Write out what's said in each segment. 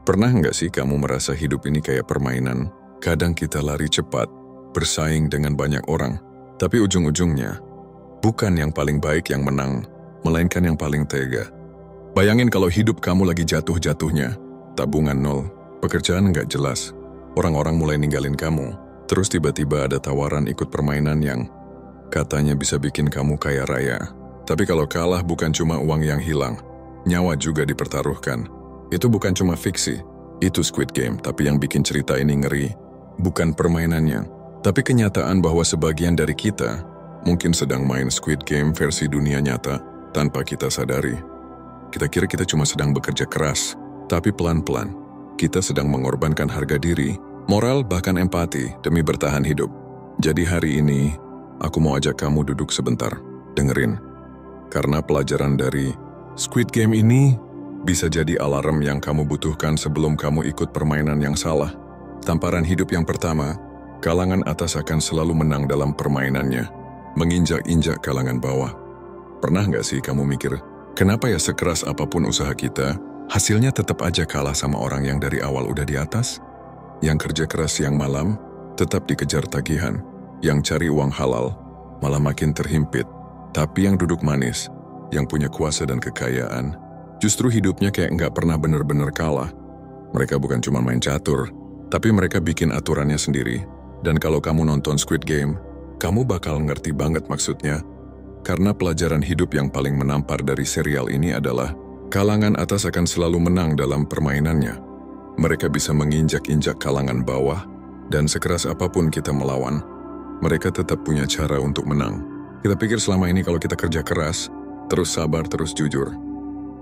Pernah nggak sih kamu merasa hidup ini kayak permainan? Kadang kita lari cepat, bersaing dengan banyak orang, tapi ujung-ujungnya bukan yang paling baik yang menang, melainkan yang paling tega. Bayangin kalau hidup kamu lagi jatuh-jatuhnya, tabungan nol, pekerjaan nggak jelas, orang-orang mulai ninggalin kamu, terus tiba-tiba ada tawaran ikut permainan yang katanya bisa bikin kamu kaya raya. Tapi kalau kalah bukan cuma uang yang hilang, nyawa juga dipertaruhkan. Itu bukan cuma fiksi, itu Squid Game, tapi yang bikin cerita ini ngeri. Bukan permainannya, tapi kenyataan bahwa sebagian dari kita mungkin sedang main Squid Game versi dunia nyata tanpa kita sadari. Kita kira kita cuma sedang bekerja keras, tapi pelan-pelan kita sedang mengorbankan harga diri, moral, bahkan empati demi bertahan hidup. Jadi hari ini, aku mau ajak kamu duduk sebentar, dengerin. Karena pelajaran dari Squid Game ini bisa jadi alarm yang kamu butuhkan sebelum kamu ikut permainan yang salah. Tamparan hidup yang pertama, kalangan atas akan selalu menang dalam permainannya, menginjak-injak kalangan bawah. Pernah nggak sih kamu mikir, kenapa ya sekeras apapun usaha kita, hasilnya tetap aja kalah sama orang yang dari awal udah di atas? Yang kerja keras siang malam, tetap dikejar tagihan. Yang cari uang halal, malah makin terhimpit. Tapi yang duduk manis, yang punya kuasa dan kekayaan, justru hidupnya kayak nggak pernah benar-benar kalah. Mereka bukan cuma main catur, tapi mereka bikin aturannya sendiri. Dan kalau kamu nonton Squid Game, kamu bakal ngerti banget maksudnya. Karena pelajaran hidup yang paling menampar dari serial ini adalah kalangan atas akan selalu menang dalam permainannya. Mereka bisa menginjak-injak kalangan bawah, dan sekeras apapun kita melawan, mereka tetap punya cara untuk menang. Kita pikir selama ini kalau kita kerja keras, terus sabar, terus jujur,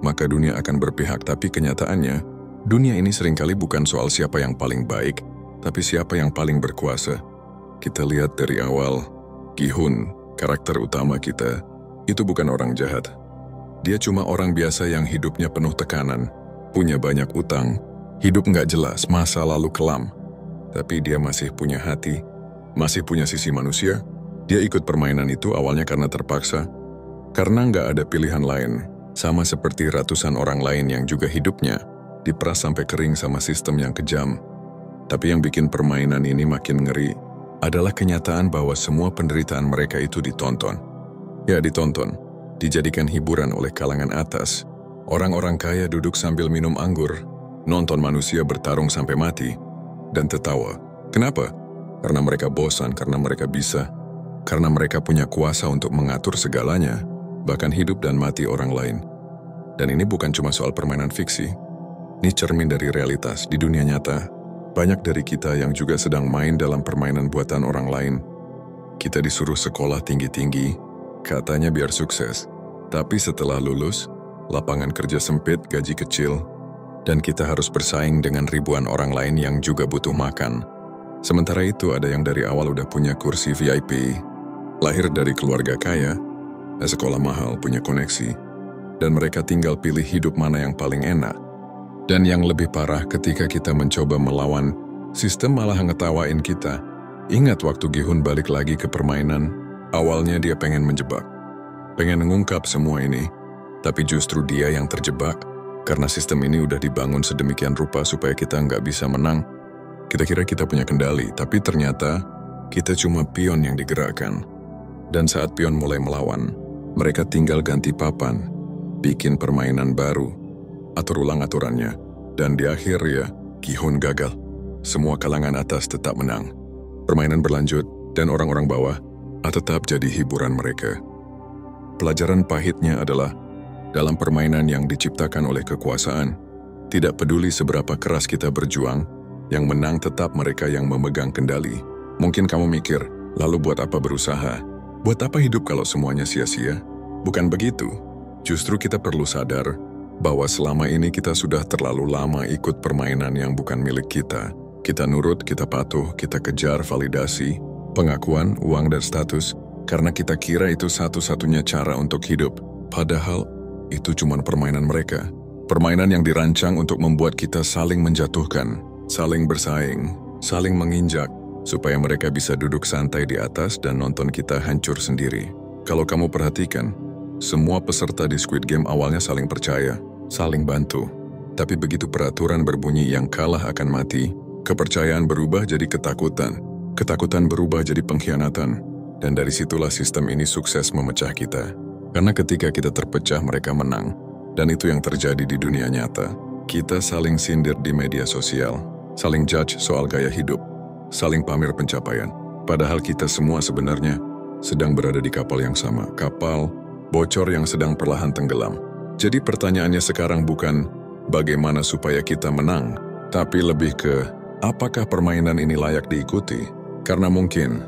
maka dunia akan berpihak. Tapi kenyataannya, dunia ini seringkali bukan soal siapa yang paling baik, tapi siapa yang paling berkuasa. Kita lihat dari awal, Gi-hun, karakter utama kita, itu bukan orang jahat. Dia cuma orang biasa yang hidupnya penuh tekanan, punya banyak utang, hidup nggak jelas, masa lalu kelam. Tapi dia masih punya hati, masih punya sisi manusia. Dia ikut permainan itu awalnya karena terpaksa, karena nggak ada pilihan lain. Sama seperti ratusan orang lain yang juga hidupnya diperas sampai kering sama sistem yang kejam. Tapi yang bikin permainan ini makin ngeri adalah kenyataan bahwa semua penderitaan mereka itu ditonton. Ya, ditonton, dijadikan hiburan oleh kalangan atas. Orang-orang kaya duduk sambil minum anggur, nonton manusia bertarung sampai mati, dan tertawa. Kenapa? Karena mereka bosan, karena mereka bisa, karena mereka punya kuasa untuk mengatur segalanya, bahkan hidup dan mati orang lain. Dan ini bukan cuma soal permainan fiksi. Ini cermin dari realitas di dunia nyata. Banyak dari kita yang juga sedang main dalam permainan buatan orang lain. Kita disuruh sekolah tinggi-tinggi, katanya biar sukses. Tapi setelah lulus, lapangan kerja sempit, gaji kecil, dan kita harus bersaing dengan ribuan orang lain yang juga butuh makan. Sementara itu ada yang dari awal udah punya kursi VIP, lahir dari keluarga kaya, sekolah mahal, punya koneksi, dan mereka tinggal pilih hidup mana yang paling enak. Dan yang lebih parah, ketika kita mencoba melawan, sistem malah ngetawain kita. Ingat waktu Gi-hun balik lagi ke permainan, awalnya dia pengen menjebak, pengen mengungkap semua ini, tapi justru dia yang terjebak, karena sistem ini udah dibangun sedemikian rupa supaya kita nggak bisa menang. Kita kira kita punya kendali, tapi ternyata kita cuma pion yang digerakkan. Dan saat pion mulai melawan, mereka tinggal ganti papan, bikin permainan baru, atur ulang aturannya, dan di akhir ya, Gi-hun gagal. Semua kalangan atas tetap menang. Permainan berlanjut, dan orang-orang bawah tetap jadi hiburan mereka. Pelajaran pahitnya adalah, dalam permainan yang diciptakan oleh kekuasaan, tidak peduli seberapa keras kita berjuang, yang menang tetap mereka yang memegang kendali. Mungkin kamu mikir, lalu buat apa berusaha? Buat apa hidup kalau semuanya sia-sia? Bukan begitu. Justru kita perlu sadar bahwa selama ini kita sudah terlalu lama ikut permainan yang bukan milik kita. Kita nurut, kita patuh, kita kejar validasi, pengakuan, uang, dan status, karena kita kira itu satu-satunya cara untuk hidup. Padahal, itu cuma permainan mereka. Permainan yang dirancang untuk membuat kita saling menjatuhkan, saling bersaing, saling menginjak, supaya mereka bisa duduk santai di atas dan nonton kita hancur sendiri. Kalau kamu perhatikan, semua peserta di Squid Game awalnya saling percaya, saling bantu. Tapi begitu peraturan berbunyi yang kalah akan mati, kepercayaan berubah jadi ketakutan. Ketakutan berubah jadi pengkhianatan. Dan dari situlah sistem ini sukses memecah kita. Karena ketika kita terpecah, mereka menang. Dan itu yang terjadi di dunia nyata. Kita saling sindir di media sosial, saling judge soal gaya hidup, saling pamer pencapaian. Padahal kita semua sebenarnya sedang berada di kapal yang sama. Kapal bocor yang sedang perlahan tenggelam. Jadi pertanyaannya sekarang bukan bagaimana supaya kita menang, tapi lebih ke apakah permainan ini layak diikuti? Karena mungkin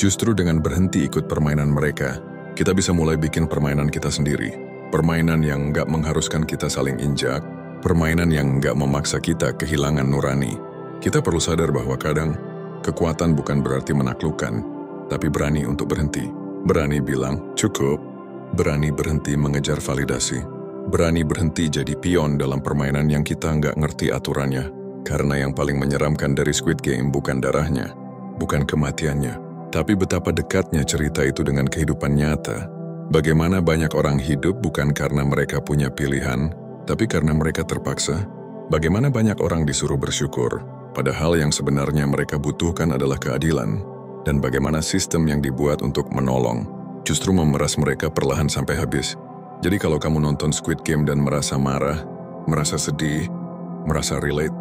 justru dengan berhenti ikut permainan mereka, kita bisa mulai bikin permainan kita sendiri. Permainan yang nggak mengharuskan kita saling injak, permainan yang nggak memaksa kita kehilangan nurani. Kita perlu sadar bahwa kadang kekuatan bukan berarti menaklukkan, tapi berani untuk berhenti. Berani bilang, cukup. Berani berhenti mengejar validasi. Berani berhenti jadi pion dalam permainan yang kita nggak ngerti aturannya. Karena yang paling menyeramkan dari Squid Game bukan darahnya, bukan kematiannya, tapi betapa dekatnya cerita itu dengan kehidupan nyata. Bagaimana banyak orang hidup bukan karena mereka punya pilihan, tapi karena mereka terpaksa. Bagaimana banyak orang disuruh bersyukur, padahal yang sebenarnya mereka butuhkan adalah keadilan. Dan bagaimana sistem yang dibuat untuk menolong justru memeras mereka perlahan sampai habis. Jadi kalau kamu nonton Squid Game dan merasa marah, merasa sedih, merasa relate,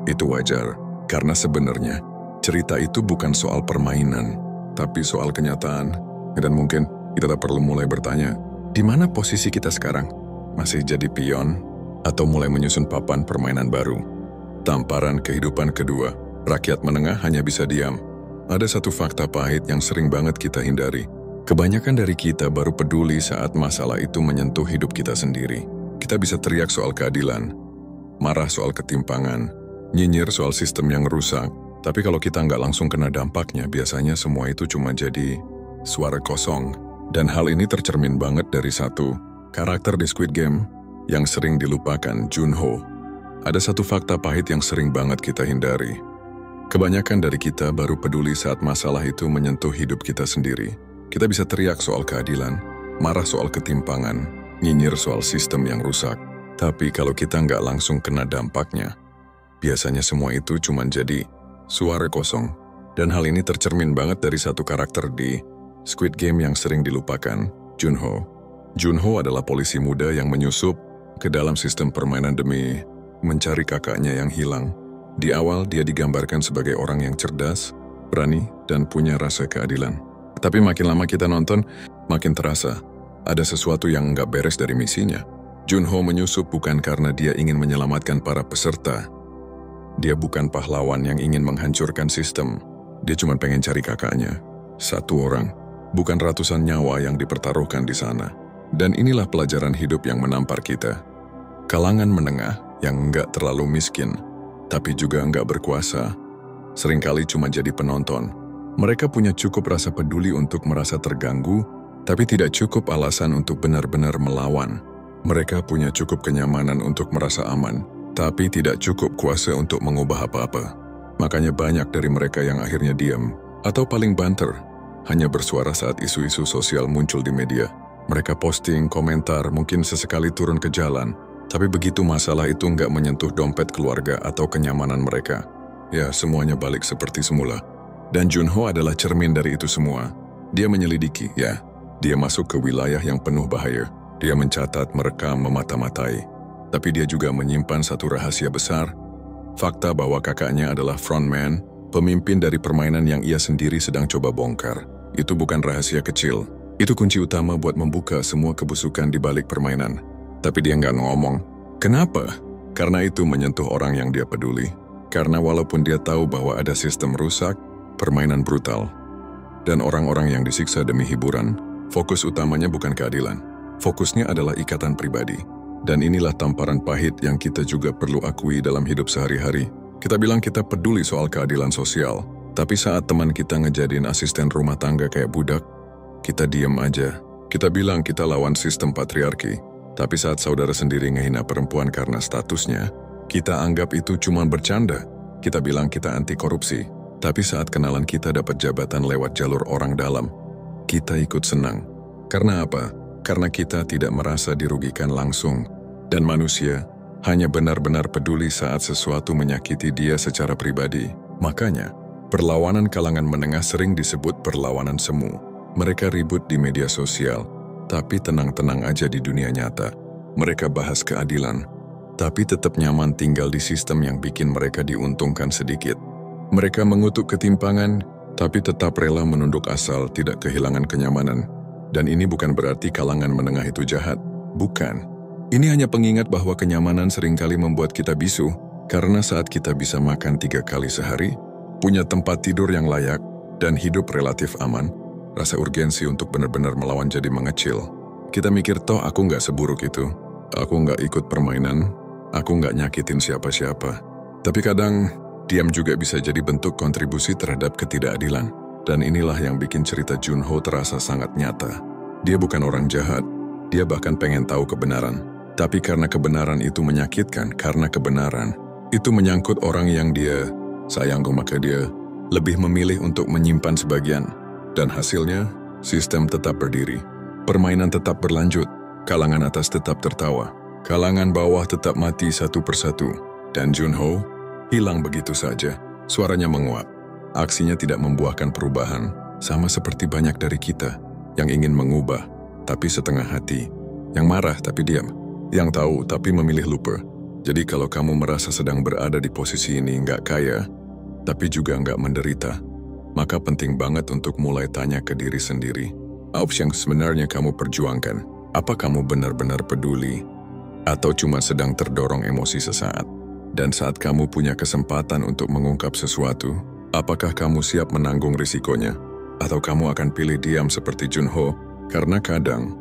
itu wajar. Karena sebenarnya cerita itu bukan soal permainan, tapi soal kenyataan. Dan mungkin kita tak perlu mulai bertanya, di mana posisi kita sekarang? Masih jadi pion? Atau mulai menyusun papan permainan baru? Tamparan kehidupan kedua, rakyat menengah hanya bisa diam. Ada satu fakta pahit yang sering banget kita hindari. Kebanyakan dari kita baru peduli saat masalah itu menyentuh hidup kita sendiri. Kita bisa teriak soal keadilan, marah soal ketimpangan, nyinyir soal sistem yang rusak. Tapi kalau kita nggak langsung kena dampaknya, biasanya semua itu cuma jadi suara kosong. Dan hal ini tercermin banget dari satu karakter di Squid Game yang sering dilupakan, Junho. Ada satu fakta pahit yang sering banget kita hindari. Kebanyakan dari kita baru peduli saat masalah itu menyentuh hidup kita sendiri. Kita bisa teriak soal keadilan, marah soal ketimpangan, nyinyir soal sistem yang rusak. Tapi kalau kita nggak langsung kena dampaknya, biasanya semua itu cuma jadi suara kosong. Dan hal ini tercermin banget dari satu karakter di Squid Game yang sering dilupakan, Junho. Junho adalah polisi muda yang menyusup ke dalam sistem permainan demi mencari kakaknya yang hilang. Di awal dia digambarkan sebagai orang yang cerdas, berani, dan punya rasa keadilan. Tapi makin lama kita nonton, makin terasa ada sesuatu yang nggak beres dari misinya. Junho menyusup bukan karena dia ingin menyelamatkan para peserta. Dia bukan pahlawan yang ingin menghancurkan sistem. Dia cuma pengen cari kakaknya. Satu orang, bukan ratusan nyawa yang dipertaruhkan di sana. Dan inilah pelajaran hidup yang menampar kita. Kalangan menengah yang nggak terlalu miskin, tapi juga nggak berkuasa, seringkali cuma jadi penonton. Mereka punya cukup rasa peduli untuk merasa terganggu, tapi tidak cukup alasan untuk benar-benar melawan. Mereka punya cukup kenyamanan untuk merasa aman, tapi tidak cukup kuasa untuk mengubah apa-apa. Makanya banyak dari mereka yang akhirnya diam, atau paling banter, hanya bersuara saat isu-isu sosial muncul di media. Mereka posting, komentar, mungkin sesekali turun ke jalan, tapi begitu masalah itu nggak menyentuh dompet keluarga atau kenyamanan mereka, ya semuanya balik seperti semula. Dan Junho adalah cermin dari itu semua. Dia menyelidiki, ya. Dia masuk ke wilayah yang penuh bahaya. Dia mencatat, merekam, memata-matai. Tapi dia juga menyimpan satu rahasia besar. Fakta bahwa kakaknya adalah frontman, pemimpin dari permainan yang ia sendiri sedang coba bongkar. Itu bukan rahasia kecil. Itu kunci utama buat membuka semua kebusukan di balik permainan. Tapi dia nggak ngomong. Kenapa? Karena itu menyentuh orang yang dia peduli. Karena walaupun dia tahu bahwa ada sistem rusak, permainan brutal, dan orang-orang yang disiksa demi hiburan, fokus utamanya bukan keadilan. Fokusnya adalah ikatan pribadi. Dan inilah tamparan pahit yang kita juga perlu akui dalam hidup sehari-hari. Kita bilang kita peduli soal keadilan sosial, tapi saat teman kita ngejadiin asisten rumah tangga kayak budak, kita diem aja. Kita bilang kita lawan sistem patriarki, tapi saat saudara sendiri ngehina perempuan karena statusnya, kita anggap itu cuma bercanda. Kita bilang kita anti korupsi, tapi saat kenalan kita dapat jabatan lewat jalur orang dalam, kita ikut senang. Karena apa? Karena kita tidak merasa dirugikan langsung. Dan manusia hanya benar-benar peduli saat sesuatu menyakiti dia secara pribadi. Makanya, perlawanan kalangan menengah sering disebut perlawanan semu. Mereka ribut di media sosial, tapi tenang-tenang aja di dunia nyata. Mereka bahas keadilan, tapi tetap nyaman tinggal di sistem yang bikin mereka diuntungkan sedikit. Mereka mengutuk ketimpangan, tapi tetap rela menunduk asal tidak kehilangan kenyamanan. Dan ini bukan berarti kalangan menengah itu jahat. Bukan. Ini hanya pengingat bahwa kenyamanan seringkali membuat kita bisu, karena saat kita bisa makan 3 kali sehari, punya tempat tidur yang layak, dan hidup relatif aman, rasa urgensi untuk benar-benar melawan jadi mengecil. Kita mikir, toh aku nggak seburuk itu. Aku nggak ikut permainan, aku nggak nyakitin siapa-siapa. Tapi kadang, diam juga bisa jadi bentuk kontribusi terhadap ketidakadilan. Dan inilah yang bikin cerita Junho terasa sangat nyata. Dia bukan orang jahat, dia bahkan pengen tahu kebenaran. Tapi karena kebenaran itu menyakitkan, karena kebenaran itu menyangkut orang yang dia sayang, maka dia lebih memilih untuk menyimpan sebagian. Dan hasilnya, sistem tetap berdiri. Permainan tetap berlanjut, kalangan atas tetap tertawa. Kalangan bawah tetap mati satu persatu. Dan Junho hilang begitu saja. Suaranya menguap. Aksinya tidak membuahkan perubahan, sama seperti banyak dari kita yang ingin mengubah, tapi setengah hati. Yang marah tapi diam. Yang tahu tapi memilih lupa. Jadi kalau kamu merasa sedang berada di posisi ini nggak kaya, tapi juga nggak menderita, maka penting banget untuk mulai tanya ke diri sendiri. Apa yang sebenarnya kamu perjuangkan? Apa kamu benar-benar peduli? Atau cuma sedang terdorong emosi sesaat? Dan saat kamu punya kesempatan untuk mengungkap sesuatu, apakah kamu siap menanggung risikonya? Atau kamu akan pilih diam seperti Junho? Karena kadang,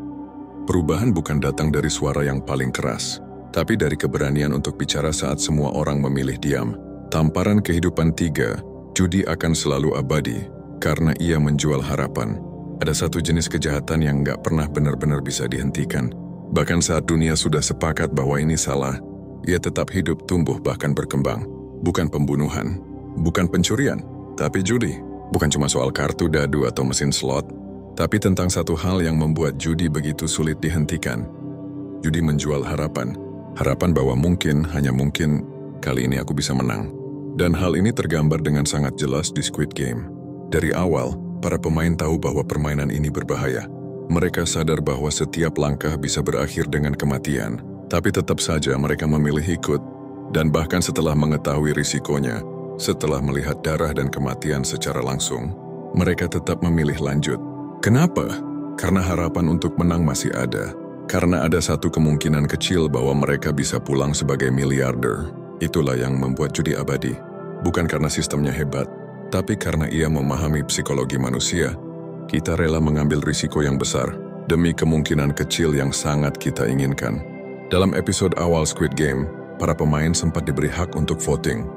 perubahan bukan datang dari suara yang paling keras, tapi dari keberanian untuk bicara saat semua orang memilih diam. Tamparan kehidupan 3, judi akan selalu abadi, karena ia menjual harapan. Ada satu jenis kejahatan yang nggak pernah benar-benar bisa dihentikan. Bahkan saat dunia sudah sepakat bahwa ini salah, ia tetap hidup, tumbuh, bahkan berkembang. Bukan pembunuhan, bukan pencurian, tapi judi. Bukan cuma soal kartu dadu atau mesin slot, tapi tentang satu hal yang membuat judi begitu sulit dihentikan. Judi menjual harapan. Harapan bahwa mungkin, hanya mungkin, kali ini aku bisa menang. Dan hal ini tergambar dengan sangat jelas di Squid Game. Dari awal, para pemain tahu bahwa permainan ini berbahaya. Mereka sadar bahwa setiap langkah bisa berakhir dengan kematian. Tapi tetap saja mereka memilih ikut. Dan bahkan setelah mengetahui risikonya, setelah melihat darah dan kematian secara langsung, mereka tetap memilih lanjut. Kenapa? Karena harapan untuk menang masih ada. Karena ada satu kemungkinan kecil bahwa mereka bisa pulang sebagai miliarder. Itulah yang membuat judi abadi. Bukan karena sistemnya hebat, tapi karena ia memahami psikologi manusia. Kita rela mengambil risiko yang besar demi kemungkinan kecil yang sangat kita inginkan. Dalam episode awal Squid Game, para pemain sempat diberi hak untuk voting.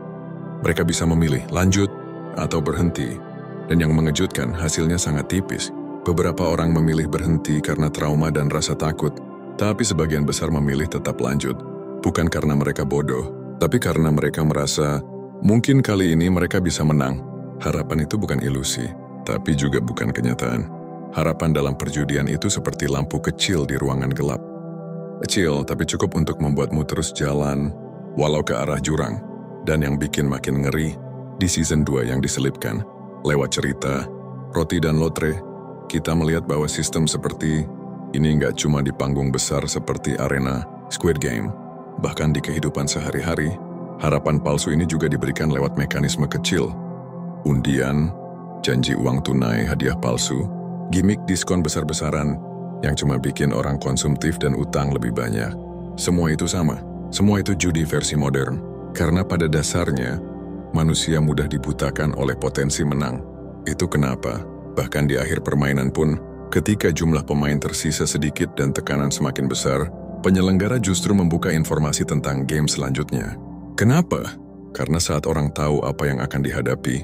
Mereka bisa memilih lanjut atau berhenti. Dan yang mengejutkan, hasilnya sangat tipis. Beberapa orang memilih berhenti karena trauma dan rasa takut, tapi sebagian besar memilih tetap lanjut. Bukan karena mereka bodoh, tapi karena mereka merasa mungkin kali ini mereka bisa menang. Harapan itu bukan ilusi, tapi juga bukan kenyataan. Harapan dalam perjudian itu seperti lampu kecil di ruangan gelap. Kecil, tapi cukup untuk membuatmu terus jalan, walau ke arah jurang. Dan yang bikin makin ngeri, di season 2 yang diselipkan, lewat cerita, Roti dan Lotre, kita melihat bahwa sistem seperti ini nggak cuma di panggung besar seperti arena Squid Game. Bahkan di kehidupan sehari-hari, harapan palsu ini juga diberikan lewat mekanisme kecil. Undian, janji uang tunai, hadiah palsu, gimik diskon besar-besaran yang cuma bikin orang konsumtif dan utang lebih banyak. Semua itu sama, semua itu judi versi modern. Karena pada dasarnya, manusia mudah dibutakan oleh potensi menang. Itu kenapa, bahkan di akhir permainan pun, ketika jumlah pemain tersisa sedikit dan tekanan semakin besar, penyelenggara justru membuka informasi tentang game selanjutnya. Kenapa? Karena saat orang tahu apa yang akan dihadapi,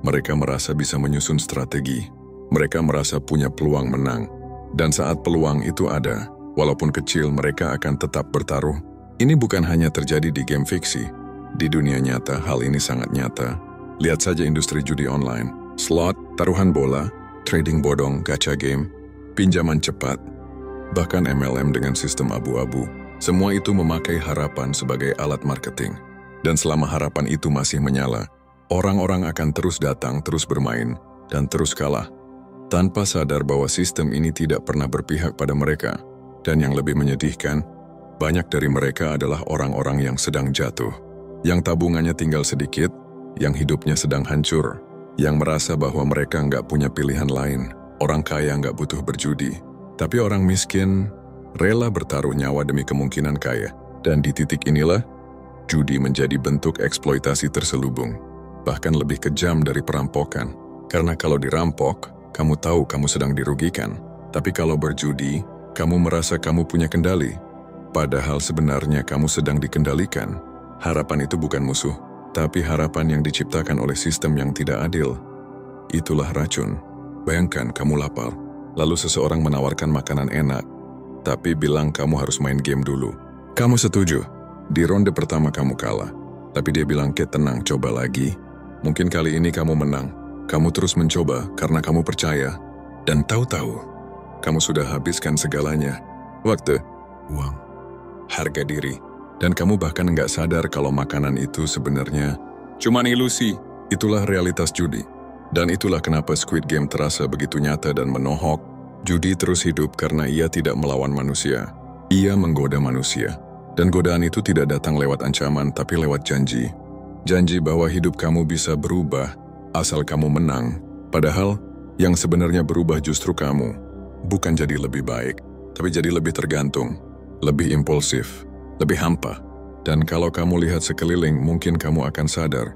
mereka merasa bisa menyusun strategi. Mereka merasa punya peluang menang. Dan saat peluang itu ada, walaupun kecil, mereka akan tetap bertaruh. Ini bukan hanya terjadi di game fiksi. Di dunia nyata, hal ini sangat nyata. Lihat saja industri judi online, slot, taruhan bola, trading bodong, gacha game, pinjaman cepat, bahkan MLM dengan sistem abu-abu. Semua itu memakai harapan sebagai alat marketing. Dan selama harapan itu masih menyala, orang-orang akan terus datang, terus bermain, dan terus kalah. Tanpa sadar bahwa sistem ini tidak pernah berpihak pada mereka. Dan yang lebih menyedihkan, banyak dari mereka adalah orang-orang yang sedang jatuh. Yang tabungannya tinggal sedikit, yang hidupnya sedang hancur, yang merasa bahwa mereka nggak punya pilihan lain. Orang kaya nggak butuh berjudi, tapi orang miskin rela bertaruh nyawa demi kemungkinan kaya. Dan di titik inilah, judi menjadi bentuk eksploitasi terselubung, bahkan lebih kejam dari perampokan. Karena kalau dirampok, kamu tahu kamu sedang dirugikan. Tapi kalau berjudi, kamu merasa kamu punya kendali. Padahal sebenarnya kamu sedang dikendalikan. Harapan itu bukan musuh, tapi harapan yang diciptakan oleh sistem yang tidak adil. Itulah racun. Bayangkan kamu lapar, lalu seseorang menawarkan makanan enak, tapi bilang kamu harus main game dulu. Kamu setuju. Di ronde pertama kamu kalah, tapi dia bilang, "Kate, tenang, coba lagi. Mungkin kali ini kamu menang." Kamu terus mencoba karena kamu percaya. Dan tahu-tahu, kamu sudah habiskan segalanya. Waktu, uang, harga diri. Dan kamu bahkan nggak sadar kalau makanan itu sebenarnya cuma ilusi. Itulah realitas judi. Dan itulah kenapa Squid Game terasa begitu nyata dan menohok. Judi terus hidup karena ia tidak melawan manusia. Ia menggoda manusia. Dan godaan itu tidak datang lewat ancaman, tapi lewat janji. Janji bahwa hidup kamu bisa berubah asal kamu menang. Padahal, yang sebenarnya berubah justru kamu. Bukan jadi lebih baik, tapi jadi lebih tergantung, lebih impulsif, lebih hampa. Dan kalau kamu lihat sekeliling, mungkin kamu akan sadar.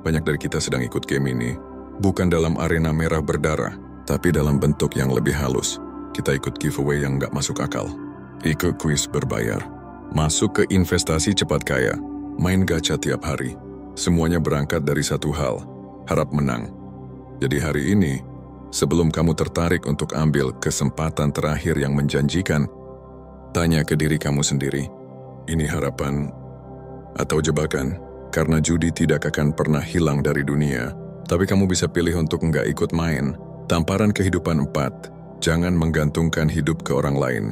Banyak dari kita sedang ikut game ini, bukan dalam arena merah berdarah, tapi dalam bentuk yang lebih halus. Kita ikut giveaway yang nggak masuk akal. Ikut kuis berbayar. Masuk ke investasi cepat kaya. Main gacha tiap hari. Semuanya berangkat dari satu hal, harap menang. Jadi hari ini, sebelum kamu tertarik untuk ambil kesempatan terakhir yang menjanjikan, tanya ke diri kamu sendiri, ini harapan atau jebakan? Karena judi tidak akan pernah hilang dari dunia. Tapi kamu bisa pilih untuk nggak ikut main. Tamparan kehidupan 4, jangan menggantungkan hidup ke orang lain.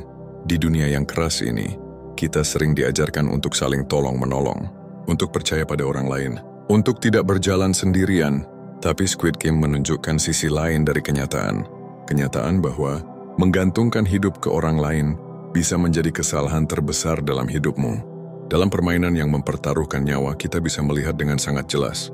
Di dunia yang keras ini, kita sering diajarkan untuk saling tolong-menolong, untuk percaya pada orang lain, untuk tidak berjalan sendirian. Tapi Squid Game menunjukkan sisi lain dari kenyataan. Kenyataan bahwa menggantungkan hidup ke orang lain bisa menjadi kesalahan terbesar dalam hidupmu. Dalam permainan yang mempertaruhkan nyawa, kita bisa melihat dengan sangat jelas.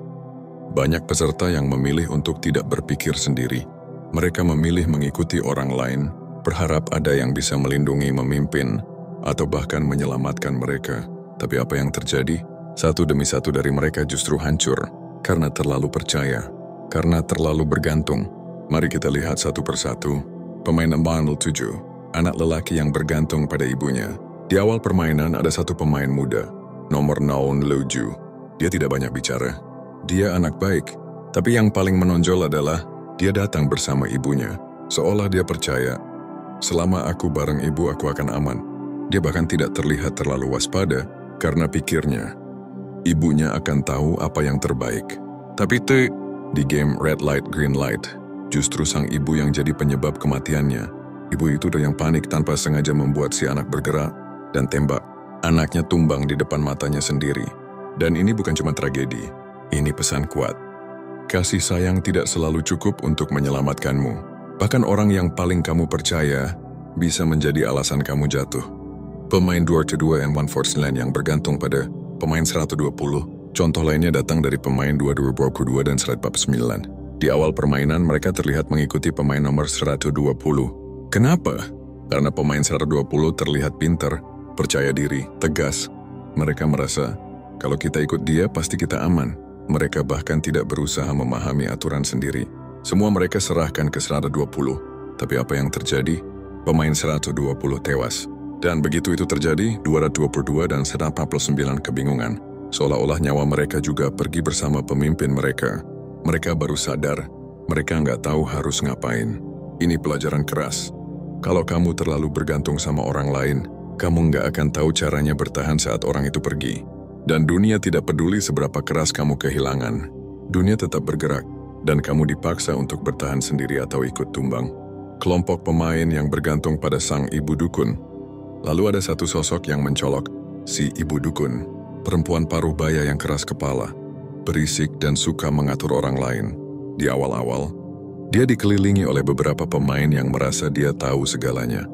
Banyak peserta yang memilih untuk tidak berpikir sendiri. Mereka memilih mengikuti orang lain, berharap ada yang bisa melindungi, memimpin, atau bahkan menyelamatkan mereka. Tapi apa yang terjadi? Satu demi satu dari mereka justru hancur, karena terlalu percaya, karena terlalu bergantung. Mari kita lihat satu persatu. Pemain Amanul 7, anak lelaki yang bergantung pada ibunya. Di awal permainan ada satu pemain muda, nomor Naon Luju. Dia tidak banyak bicara. Dia anak baik, tapi yang paling menonjol adalah dia datang bersama ibunya, seolah dia percaya, selama aku bareng ibu aku akan aman. Dia bahkan tidak terlihat terlalu waspada, karena pikirnya, ibunya akan tahu apa yang terbaik. Tapi di game Red Light, Green Light, justru sang ibu yang jadi penyebab kematiannya. Ibu itu yang panik tanpa sengaja membuat si anak bergerak dan tembak. Anaknya tumbang di depan matanya sendiri. Dan ini bukan cuma tragedi. Ini pesan kuat. Kasih sayang tidak selalu cukup untuk menyelamatkanmu. Bahkan orang yang paling kamu percaya bisa menjadi alasan kamu jatuh. Pemain 2-2 and 149 yang bergantung pada pemain 120. Contoh lainnya datang dari pemain 22 dan 149. Di awal permainan mereka terlihat mengikuti pemain nomor 120. Kenapa? Karena pemain 120 terlihat pintar, percaya diri, tegas. Mereka merasa, kalau kita ikut dia pasti kita aman. Mereka bahkan tidak berusaha memahami aturan sendiri. Semua mereka serahkan ke 120. Tapi apa yang terjadi? Pemain 120 tewas. Dan begitu itu terjadi, 222 dan 149 kebingungan. Seolah-olah nyawa mereka juga pergi bersama pemimpin mereka. Mereka baru sadar, mereka nggak tahu harus ngapain. Ini pelajaran keras. Kalau kamu terlalu bergantung sama orang lain, kamu nggak akan tahu caranya bertahan saat orang itu pergi. Dan dunia tidak peduli seberapa keras kamu kehilangan. Dunia tetap bergerak, dan kamu dipaksa untuk bertahan sendiri atau ikut tumbang. Kelompok pemain yang bergantung pada sang ibu dukun. Lalu ada satu sosok yang mencolok, si ibu dukun, perempuan paruh baya yang keras kepala, berisik dan suka mengatur orang lain. Di awal-awal, dia dikelilingi oleh beberapa pemain yang merasa dia tahu segalanya.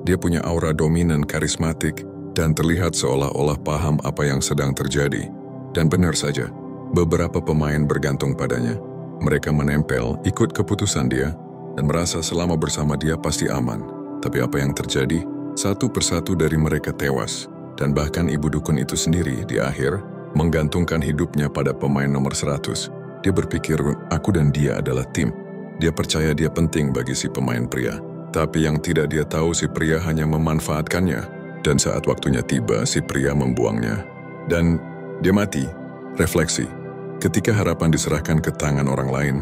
Dia punya aura dominan karismatik dan terlihat seolah-olah paham apa yang sedang terjadi. Dan benar saja, beberapa pemain bergantung padanya. Mereka menempel, ikut keputusan dia, dan merasa selama bersama dia pasti aman. Tapi apa yang terjadi? Satu persatu dari mereka tewas, dan bahkan ibu dukun itu sendiri di akhir menggantungkan hidupnya pada pemain nomor 100. Dia berpikir, aku dan dia adalah tim. Dia percaya dia penting bagi si pemain pria. Tapi yang tidak dia tahu, si pria hanya memanfaatkannya. Dan saat waktunya tiba, si pria membuangnya. Dan dia mati. Refleksi. Ketika harapan diserahkan ke tangan orang lain,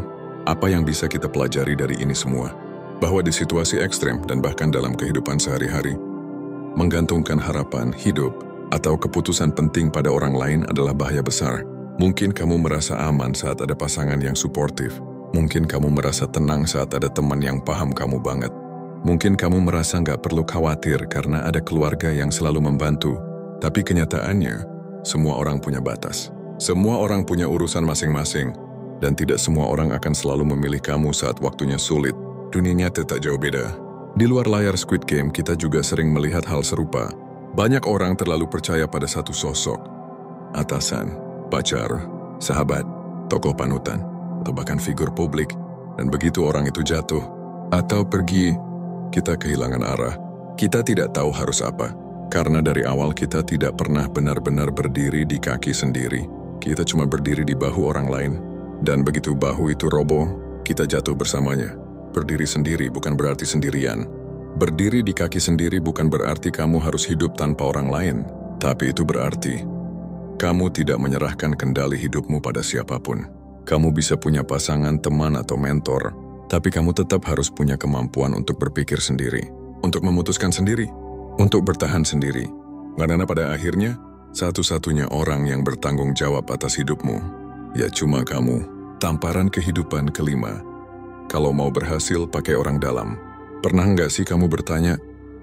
apa yang bisa kita pelajari dari ini semua? Bahwa di situasi ekstrem dan bahkan dalam kehidupan sehari-hari, menggantungkan harapan, hidup, atau keputusan penting pada orang lain adalah bahaya besar. Mungkin kamu merasa aman saat ada pasangan yang suportif. Mungkin kamu merasa tenang saat ada teman yang paham kamu banget. Mungkin kamu merasa nggak perlu khawatir karena ada keluarga yang selalu membantu. Tapi kenyataannya, semua orang punya batas. Semua orang punya urusan masing-masing. Dan tidak semua orang akan selalu memilih kamu saat waktunya sulit. Dunia nyata tak jauh beda. Di luar layar Squid Game, kita juga sering melihat hal serupa. Banyak orang terlalu percaya pada satu sosok. Atasan, pacar, sahabat, tokoh panutan, atau bahkan figur publik. Dan begitu orang itu jatuh atau pergi, kita kehilangan arah. Kita tidak tahu harus apa. Karena dari awal kita tidak pernah benar-benar berdiri di kaki sendiri. Kita cuma berdiri di bahu orang lain. Dan begitu bahu itu roboh, kita jatuh bersamanya. Berdiri sendiri bukan berarti sendirian. Berdiri di kaki sendiri bukan berarti kamu harus hidup tanpa orang lain. Tapi itu berarti kamu tidak menyerahkan kendali hidupmu pada siapapun. Kamu bisa punya pasangan, teman, atau mentor, tapi kamu tetap harus punya kemampuan untuk berpikir sendiri, untuk memutuskan sendiri, untuk bertahan sendiri. Karena pada akhirnya, satu-satunya orang yang bertanggung jawab atas hidupmu, ya cuma kamu. Tamparan kehidupan kelima. Kalau mau berhasil, pakai orang dalam. Pernah nggak sih kamu bertanya,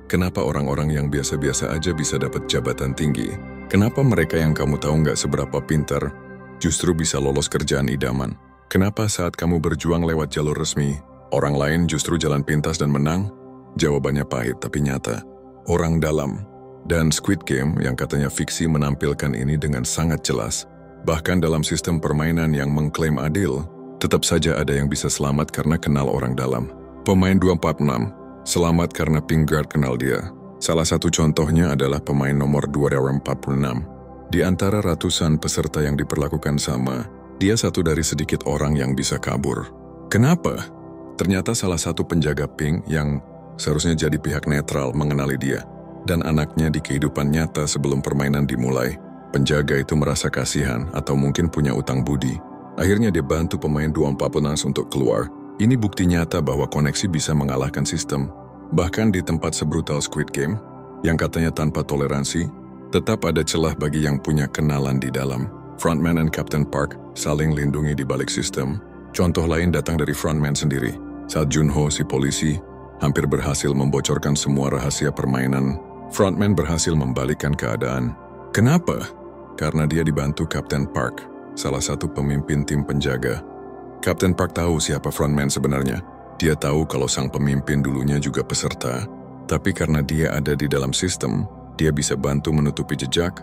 kenapa orang-orang yang biasa-biasa aja bisa dapat jabatan tinggi? Kenapa mereka yang kamu tahu nggak seberapa pintar, justru bisa lolos kerjaan idaman? Kenapa saat kamu berjuang lewat jalur resmi, orang lain justru jalan pintas dan menang? Jawabannya pahit tapi nyata. Orang dalam. Dan Squid Game yang katanya fiksi menampilkan ini dengan sangat jelas. Bahkan dalam sistem permainan yang mengklaim adil, tetap saja ada yang bisa selamat karena kenal orang dalam. Pemain 246, selamat karena Pinkguard kenal dia. Salah satu contohnya adalah pemain nomor 246. Di antara ratusan peserta yang diperlakukan sama, dia satu dari sedikit orang yang bisa kabur. Kenapa? Ternyata salah satu penjaga Pink yang seharusnya jadi pihak netral mengenali dia. Dan anaknya di kehidupan nyata sebelum permainan dimulai. Penjaga itu merasa kasihan atau mungkin punya utang budi. Akhirnya dia bantu pemain 246 untuk keluar. Ini bukti nyata bahwa koneksi bisa mengalahkan sistem. Bahkan di tempat sebrutal Squid Game, yang katanya tanpa toleransi, tetap ada celah bagi yang punya kenalan di dalam. Frontman dan Captain Park saling lindungi di balik sistem. Contoh lain datang dari Frontman sendiri. Saat Junho, si polisi, hampir berhasil membocorkan semua rahasia permainan, Frontman berhasil membalikkan keadaan. Kenapa? Karena dia dibantu Captain Park, salah satu pemimpin tim penjaga. Captain Park tahu siapa Frontman sebenarnya. Dia tahu kalau sang pemimpin dulunya juga peserta, tapi karena dia ada di dalam sistem, dia bisa bantu menutupi jejak,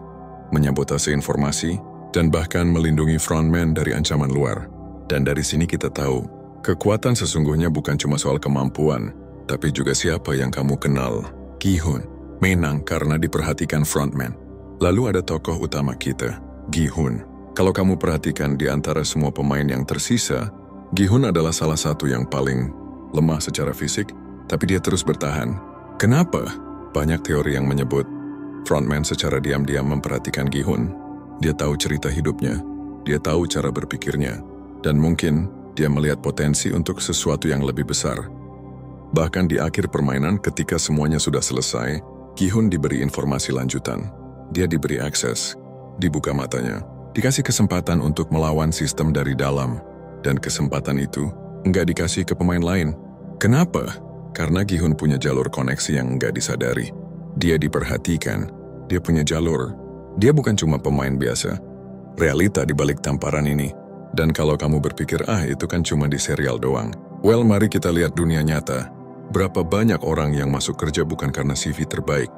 menyabotase informasi, dan bahkan melindungi Frontman dari ancaman luar. Dan dari sini kita tahu, kekuatan sesungguhnya bukan cuma soal kemampuan, tapi juga siapa yang kamu kenal. Gi-hun menang karena diperhatikan Frontman. Lalu ada tokoh utama kita, Gi-hun. Kalau kamu perhatikan di antara semua pemain yang tersisa, Gi-hun adalah salah satu yang paling lemah secara fisik, tapi dia terus bertahan. Kenapa? Banyak teori yang menyebut Frontman secara diam-diam memperhatikan Gi-hun. Dia tahu cerita hidupnya, dia tahu cara berpikirnya, dan mungkin dia melihat potensi untuk sesuatu yang lebih besar. Bahkan di akhir permainan ketika semuanya sudah selesai, Gi-hun diberi informasi lanjutan. Dia diberi akses, dibuka matanya, dikasih kesempatan untuk melawan sistem dari dalam, dan kesempatan itu nggak dikasih ke pemain lain. Kenapa? Karena Gi-hun punya jalur koneksi yang nggak disadari. Dia diperhatikan, dia punya jalur. Dia bukan cuma pemain biasa. Realita di balik tamparan ini. Dan kalau kamu berpikir, itu kan cuma di serial doang. Well, mari kita lihat dunia nyata. Berapa banyak orang yang masuk kerja bukan karena CV terbaik,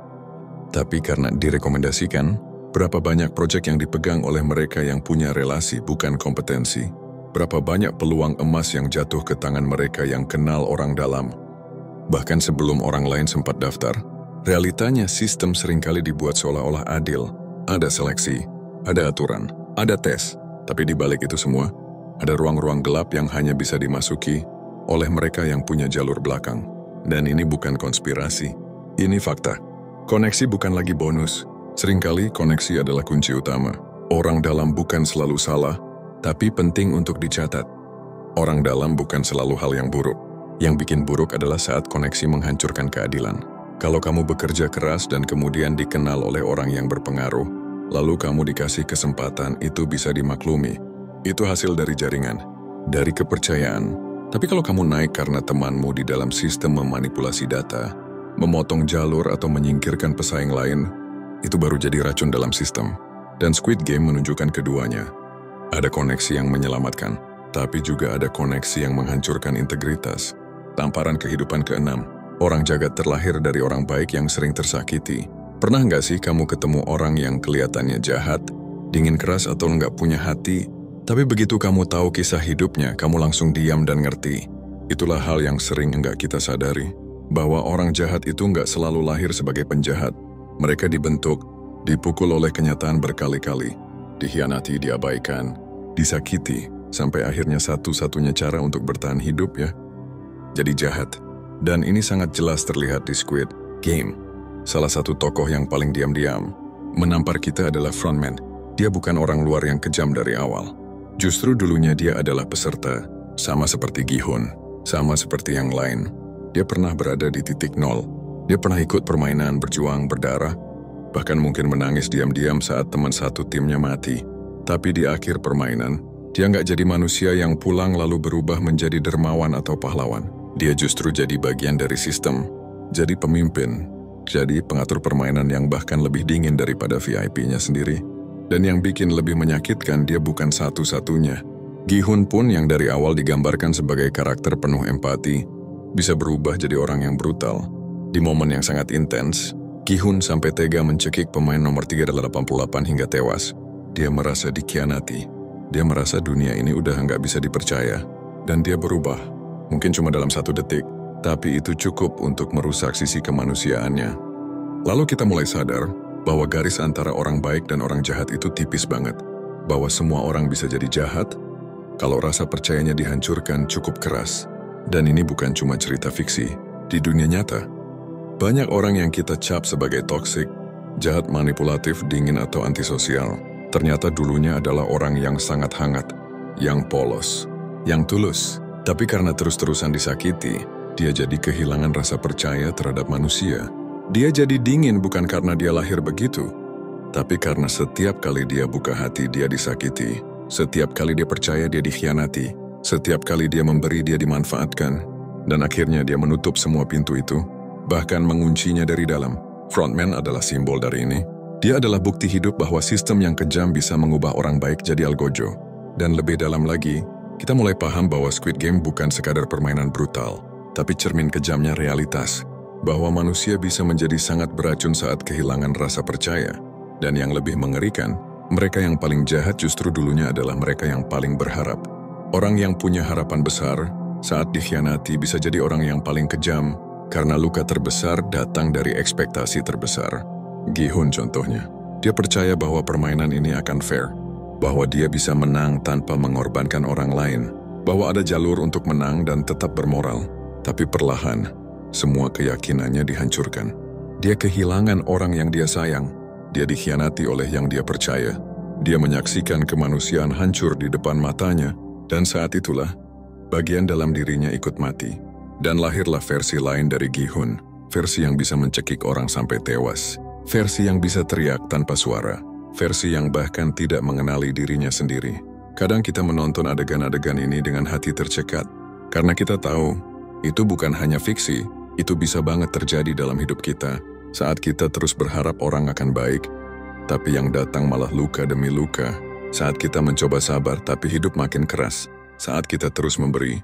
tapi karena direkomendasikan. Berapa banyak proyek yang dipegang oleh mereka yang punya relasi, bukan kompetensi. Berapa banyak peluang emas yang jatuh ke tangan mereka yang kenal orang dalam. Bahkan sebelum orang lain sempat daftar, realitanya sistem seringkali dibuat seolah-olah adil. Ada seleksi, ada aturan, ada tes. Tapi di balik itu semua, ada ruang-ruang gelap yang hanya bisa dimasuki oleh mereka yang punya jalur belakang. Dan ini bukan konspirasi, ini fakta. Koneksi bukan lagi bonus. Seringkali koneksi adalah kunci utama. Orang dalam bukan selalu salah, tapi penting untuk dicatat. Orang dalam bukan selalu hal yang buruk. Yang bikin buruk adalah saat koneksi menghancurkan keadilan. Kalau kamu bekerja keras dan kemudian dikenal oleh orang yang berpengaruh, lalu kamu dikasih kesempatan, itu bisa dimaklumi. Itu hasil dari jaringan, dari kepercayaan. Tapi kalau kamu naik karena temanmu di dalam sistem memanipulasi data, memotong jalur atau menyingkirkan pesaing lain, itu baru jadi racun dalam sistem. Dan Squid Game menunjukkan keduanya. Ada koneksi yang menyelamatkan, tapi juga ada koneksi yang menghancurkan integritas. Tamparan kehidupan ke-6, orang jagat terlahir dari orang baik yang sering tersakiti. Pernah nggak sih kamu ketemu orang yang kelihatannya jahat, dingin keras atau nggak punya hati, tapi begitu kamu tahu kisah hidupnya, kamu langsung diam dan ngerti. Itulah hal yang sering nggak kita sadari, bahwa orang jahat itu nggak selalu lahir sebagai penjahat. Mereka dibentuk, dipukul oleh kenyataan berkali-kali, dikhianati, diabaikan, disakiti, sampai akhirnya satu-satunya cara untuk bertahan hidup jadi jahat. Dan ini sangat jelas terlihat di Squid Game. Salah satu tokoh yang paling diam-diam menampar kita adalah frontman. Dia bukan orang luar yang kejam dari awal. Justru dulunya dia adalah peserta, sama seperti Gi-hun, sama seperti yang lain. Dia pernah berada di titik nol. Dia pernah ikut permainan, berjuang, berdarah, bahkan mungkin menangis diam-diam saat teman satu timnya mati. Tapi di akhir permainan, dia nggak jadi manusia yang pulang lalu berubah menjadi dermawan atau pahlawan. Dia justru jadi bagian dari sistem, jadi pemimpin, jadi pengatur permainan yang bahkan lebih dingin daripada VIP-nya sendiri. Dan yang bikin lebih menyakitkan, dia bukan satu-satunya. Gi-hun pun yang dari awal digambarkan sebagai karakter penuh empati, bisa berubah jadi orang yang brutal. Di momen yang sangat intens, Gi-hun sampai tega mencekik pemain nomor 388 hingga tewas. Dia merasa dikhianati. Dia merasa dunia ini udah nggak bisa dipercaya. Dan dia berubah. Mungkin cuma dalam 1 detik, tapi itu cukup untuk merusak sisi kemanusiaannya. Lalu kita mulai sadar bahwa garis antara orang baik dan orang jahat itu tipis banget. Bahwa semua orang bisa jadi jahat, kalau rasa percayanya dihancurkan cukup keras. Dan ini bukan cuma cerita fiksi. Di dunia nyata, banyak orang yang kita cap sebagai toksik, jahat, manipulatif, dingin, atau antisosial, ternyata dulunya adalah orang yang sangat hangat, yang polos, yang tulus. Tapi karena terus-terusan disakiti, dia jadi kehilangan rasa percaya terhadap manusia. Dia jadi dingin bukan karena dia lahir begitu, tapi karena setiap kali dia buka hati, dia disakiti. Setiap kali dia percaya, dia dikhianati. Setiap kali dia memberi, dia dimanfaatkan. Dan akhirnya dia menutup semua pintu itu, bahkan menguncinya dari dalam. Frontman adalah simbol dari ini. Dia adalah bukti hidup bahwa sistem yang kejam bisa mengubah orang baik jadi algojo. Dan lebih dalam lagi, kita mulai paham bahwa Squid Game bukan sekadar permainan brutal, tapi cermin kejamnya realitas. Bahwa manusia bisa menjadi sangat beracun saat kehilangan rasa percaya. Dan yang lebih mengerikan, mereka yang paling jahat justru dulunya adalah mereka yang paling berharap. Orang yang punya harapan besar, saat dikhianati bisa jadi orang yang paling kejam, karena luka terbesar datang dari ekspektasi terbesar. Gi-hun contohnya. Dia percaya bahwa permainan ini akan fair, bahwa dia bisa menang tanpa mengorbankan orang lain, bahwa ada jalur untuk menang dan tetap bermoral. Tapi perlahan, semua keyakinannya dihancurkan. Dia kehilangan orang yang dia sayang. Dia dikhianati oleh yang dia percaya. Dia menyaksikan kemanusiaan hancur di depan matanya, dan saat itulah, bagian dalam dirinya ikut mati. Dan lahirlah versi lain dari Gi-hun, versi yang bisa mencekik orang sampai tewas, versi yang bisa teriak tanpa suara, versi yang bahkan tidak mengenali dirinya sendiri. Kadang kita menonton adegan-adegan ini dengan hati tercekat, karena kita tahu, itu bukan hanya fiksi, itu bisa banget terjadi dalam hidup kita. Saat kita terus berharap orang akan baik, tapi yang datang malah luka demi luka. Saat kita mencoba sabar, tapi hidup makin keras. Saat kita terus memberi,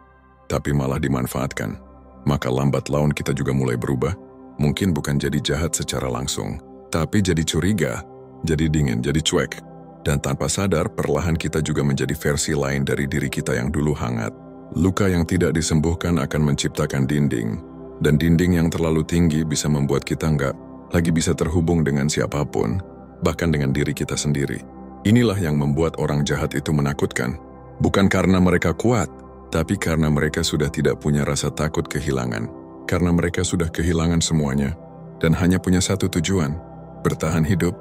tapi malah dimanfaatkan. Maka lambat laun kita juga mulai berubah. Mungkin bukan jadi jahat secara langsung, tapi jadi curiga, jadi dingin, jadi cuek. Dan tanpa sadar, perlahan kita juga menjadi versi lain dari diri kita yang dulu hangat. Luka yang tidak disembuhkan akan menciptakan dinding. Dan dinding yang terlalu tinggi bisa membuat kita nggak lagi bisa terhubung dengan siapapun, bahkan dengan diri kita sendiri. Inilah yang membuat orang jahat itu menakutkan. Bukan karena mereka kuat, tapi karena mereka sudah tidak punya rasa takut kehilangan. Karena mereka sudah kehilangan semuanya, dan hanya punya satu tujuan, bertahan hidup,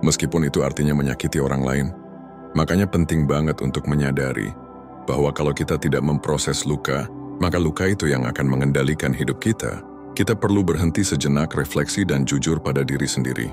meskipun itu artinya menyakiti orang lain. Makanya penting banget untuk menyadari bahwa kalau kita tidak memproses luka, maka luka itu yang akan mengendalikan hidup kita. Kita perlu berhenti sejenak, refleksi dan jujur pada diri sendiri.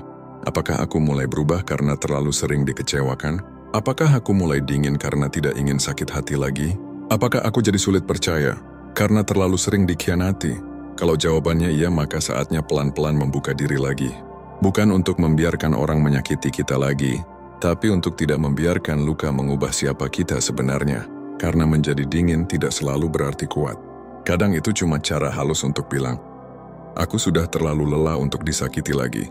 Apakah aku mulai berubah karena terlalu sering dikecewakan? Apakah aku mulai dingin karena tidak ingin sakit hati lagi? Apakah aku jadi sulit percaya karena terlalu sering dikhianati? Kalau jawabannya iya, maka saatnya pelan-pelan membuka diri lagi. Bukan untuk membiarkan orang menyakiti kita lagi, tapi untuk tidak membiarkan luka mengubah siapa kita sebenarnya. Karena menjadi dingin tidak selalu berarti kuat. Kadang itu cuma cara halus untuk bilang, aku sudah terlalu lelah untuk disakiti lagi.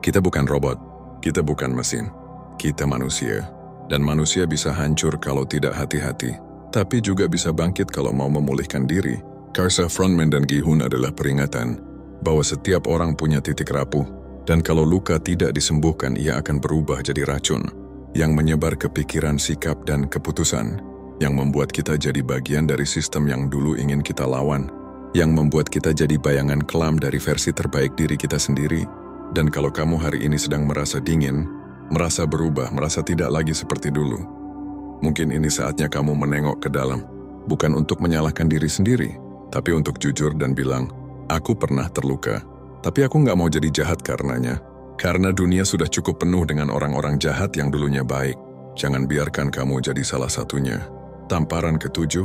Kita bukan robot, kita bukan mesin, kita manusia. Dan manusia bisa hancur kalau tidak hati-hati, tapi juga bisa bangkit kalau mau memulihkan diri. Karsa Frontman dan Gi-hun adalah peringatan bahwa setiap orang punya titik rapuh, dan kalau luka tidak disembuhkan, ia akan berubah jadi racun yang menyebar ke pikiran, sikap, dan keputusan, yang membuat kita jadi bagian dari sistem yang dulu ingin kita lawan, yang membuat kita jadi bayangan kelam dari versi terbaik diri kita sendiri. Dan kalau kamu hari ini sedang merasa dingin, merasa berubah, merasa tidak lagi seperti dulu, mungkin ini saatnya kamu menengok ke dalam, bukan untuk menyalahkan diri sendiri, tapi untuk jujur dan bilang, aku pernah terluka, tapi aku nggak mau jadi jahat karenanya. Karena dunia sudah cukup penuh dengan orang-orang jahat yang dulunya baik. Jangan biarkan kamu jadi salah satunya. Tamparan ke-7,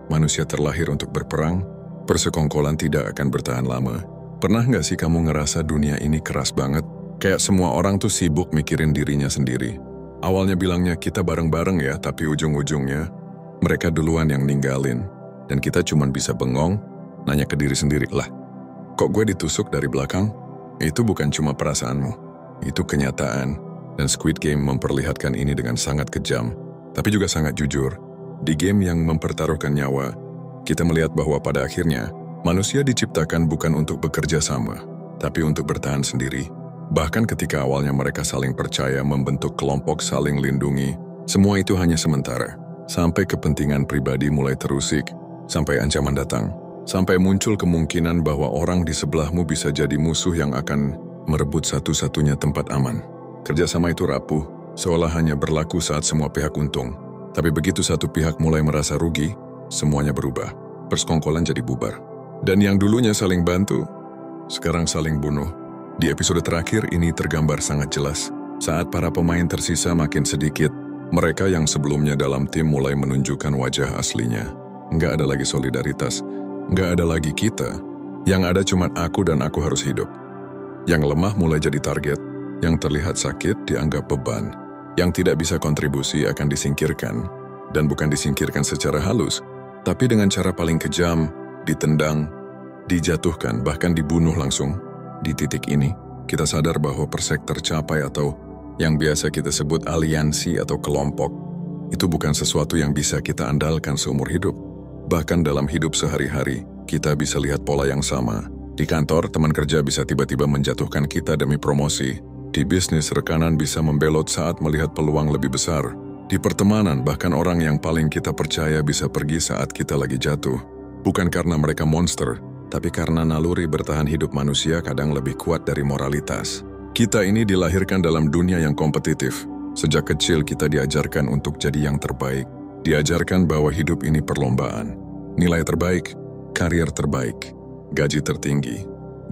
manusia terlahir untuk berperang, persekongkolan tidak akan bertahan lama. Pernah nggak sih kamu ngerasa dunia ini keras banget? Kayak semua orang tuh sibuk mikirin dirinya sendiri. Awalnya bilangnya kita bareng-bareng ya, tapi ujung-ujungnya mereka duluan yang ninggalin. Dan kita cuman bisa bengong, nanya ke diri sendiri, lah, kok gue ditusuk dari belakang? Itu bukan cuma perasaanmu, itu kenyataan. Dan Squid Game memperlihatkan ini dengan sangat kejam, tapi juga sangat jujur. Di game yang mempertaruhkan nyawa, kita melihat bahwa pada akhirnya, manusia diciptakan bukan untuk bekerja sama, tapi untuk bertahan sendiri. Bahkan ketika awalnya mereka saling percaya, membentuk kelompok, saling lindungi, semua itu hanya sementara. Sampai kepentingan pribadi mulai terusik, sampai ancaman datang, sampai muncul kemungkinan bahwa orang di sebelahmu bisa jadi musuh yang akan merebut satu-satunya tempat aman. Kerjasama itu rapuh, seolah hanya berlaku saat semua pihak untung. Tapi begitu satu pihak mulai merasa rugi, semuanya berubah. Persekongkolan jadi bubar. Dan yang dulunya saling bantu, sekarang saling bunuh. Di episode terakhir ini tergambar sangat jelas. Saat para pemain tersisa makin sedikit, mereka yang sebelumnya dalam tim mulai menunjukkan wajah aslinya. Nggak ada lagi solidaritas, nggak ada lagi kita. Yang ada cuma aku dan aku harus hidup. Yang lemah mulai jadi target, yang terlihat sakit dianggap beban. Yang tidak bisa kontribusi akan disingkirkan, dan bukan disingkirkan secara halus, tapi dengan cara paling kejam, ditendang, dijatuhkan, bahkan dibunuh langsung. Di titik ini, kita sadar bahwa persek tercapai atau yang biasa kita sebut aliansi atau kelompok, itu bukan sesuatu yang bisa kita andalkan seumur hidup. Bahkan dalam hidup sehari-hari, kita bisa lihat pola yang sama. Di kantor, teman kerja bisa tiba-tiba menjatuhkan kita demi promosi. Di bisnis, rekanan bisa membelot saat melihat peluang lebih besar. Di pertemanan, bahkan orang yang paling kita percaya bisa pergi saat kita lagi jatuh. Bukan karena mereka monster, tapi karena naluri bertahan hidup manusia kadang lebih kuat dari moralitas. Kita ini dilahirkan dalam dunia yang kompetitif. Sejak kecil kita diajarkan untuk jadi yang terbaik. Diajarkan bahwa hidup ini perlombaan. Nilai terbaik, karier terbaik, gaji tertinggi,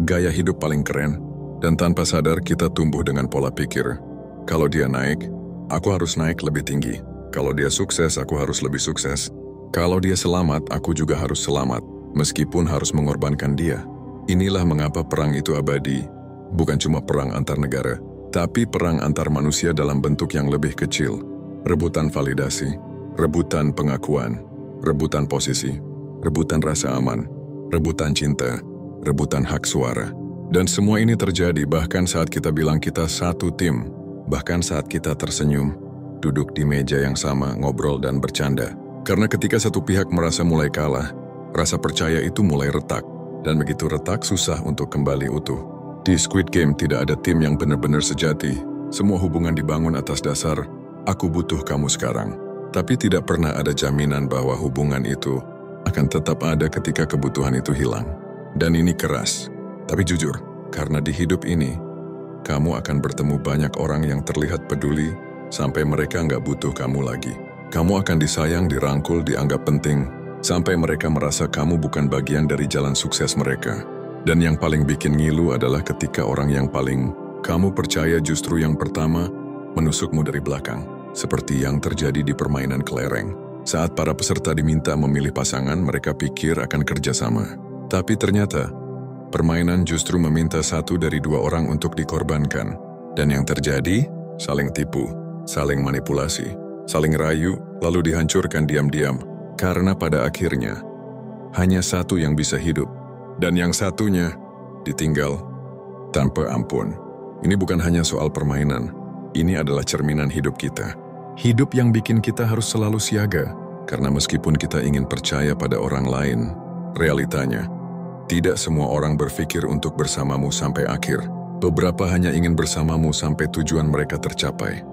gaya hidup paling keren. Dan tanpa sadar kita tumbuh dengan pola pikir, kalau dia naik, aku harus naik lebih tinggi. Kalau dia sukses, aku harus lebih sukses. Kalau dia selamat, aku juga harus selamat, meskipun harus mengorbankan dia. Inilah mengapa perang itu abadi. Bukan cuma perang antar negara, tapi perang antar manusia dalam bentuk yang lebih kecil. Rebutan validasi, rebutan pengakuan, rebutan posisi, rebutan rasa aman, rebutan cinta, rebutan hak suara. Dan semua ini terjadi bahkan saat kita bilang kita satu tim, bahkan saat kita tersenyum, duduk di meja yang sama, ngobrol dan bercanda. Karena ketika satu pihak merasa mulai kalah, rasa percaya itu mulai retak, dan begitu retak susah untuk kembali utuh. Di Squid Game tidak ada tim yang benar-benar sejati. Semua hubungan dibangun atas dasar, aku butuh kamu sekarang. Tapi tidak pernah ada jaminan bahwa hubungan itu akan tetap ada ketika kebutuhan itu hilang. Dan ini keras. Tapi jujur, karena di hidup ini, kamu akan bertemu banyak orang yang terlihat peduli sampai mereka nggak butuh kamu lagi. Kamu akan disayang, dirangkul, dianggap penting, sampai mereka merasa kamu bukan bagian dari jalan sukses mereka. Dan yang paling bikin ngilu adalah ketika orang yang paling kamu percaya justru yang pertama menusukmu dari belakang. Seperti yang terjadi di permainan kelereng. Saat para peserta diminta memilih pasangan, mereka pikir akan kerjasama. Tapi ternyata, permainan justru meminta satu dari dua orang untuk dikorbankan. Dan yang terjadi, saling tipu, saling manipulasi, saling rayu, lalu dihancurkan diam-diam. Karena pada akhirnya, hanya satu yang bisa hidup. Dan yang satunya ditinggal tanpa ampun. Ini bukan hanya soal permainan. Ini adalah cerminan hidup kita. Hidup yang bikin kita harus selalu siaga. Karena meskipun kita ingin percaya pada orang lain, realitanya, tidak semua orang berpikir untuk bersamamu sampai akhir. Beberapa hanya ingin bersamamu sampai tujuan mereka tercapai.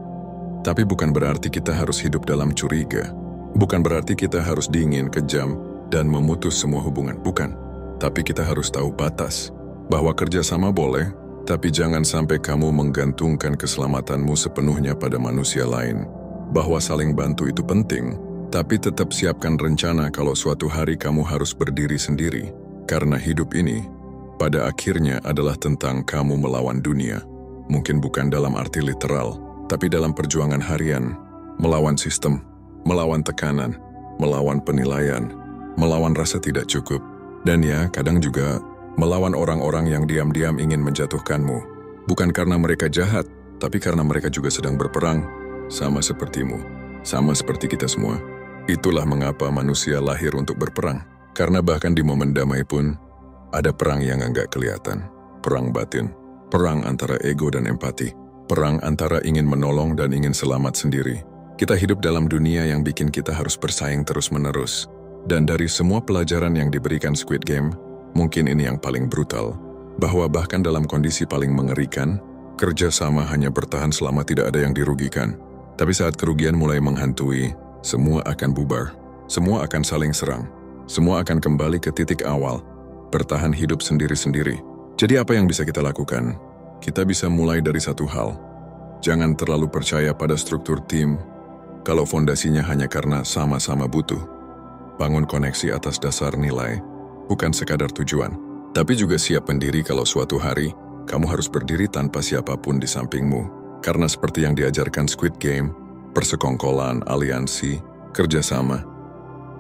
Tapi bukan berarti kita harus hidup dalam curiga. Bukan berarti kita harus dingin, kejam, dan memutus semua hubungan. Bukan. Tapi kita harus tahu batas. Bahwa kerjasama boleh, tapi jangan sampai kamu menggantungkan keselamatanmu sepenuhnya pada manusia lain. Bahwa saling bantu itu penting, tapi tetap siapkan rencana kalau suatu hari kamu harus berdiri sendiri. Karena hidup ini, pada akhirnya adalah tentang kamu melawan dunia. Mungkin bukan dalam arti literal, tapi dalam perjuangan harian, melawan sistem, melawan tekanan, melawan penilaian, melawan rasa tidak cukup, dan ya kadang juga melawan orang-orang yang diam-diam ingin menjatuhkanmu. Bukan karena mereka jahat, tapi karena mereka juga sedang berperang, sama sepertimu, sama seperti kita semua. Itulah mengapa manusia lahir untuk berperang. Karena bahkan di momen damai pun, ada perang yang enggak kelihatan. Perang batin, perang antara ego dan empati. Perang antara ingin menolong dan ingin selamat sendiri. Kita hidup dalam dunia yang bikin kita harus bersaing terus-menerus. Dan dari semua pelajaran yang diberikan Squid Game, mungkin ini yang paling brutal. Bahwa bahkan dalam kondisi paling mengerikan, kerjasama hanya bertahan selama tidak ada yang dirugikan. Tapi saat kerugian mulai menghantui, semua akan bubar. Semua akan saling serang. Semua akan kembali ke titik awal. Bertahan hidup sendiri-sendiri. Jadi apa yang bisa kita lakukan? Kita bisa mulai dari satu hal. Jangan terlalu percaya pada struktur tim kalau fondasinya hanya karena sama-sama butuh. Bangun koneksi atas dasar nilai, bukan sekadar tujuan. Tapi juga siap pendiri kalau suatu hari kamu harus berdiri tanpa siapapun di sampingmu. Karena seperti yang diajarkan Squid Game, persekongkolan, aliansi, kerjasama,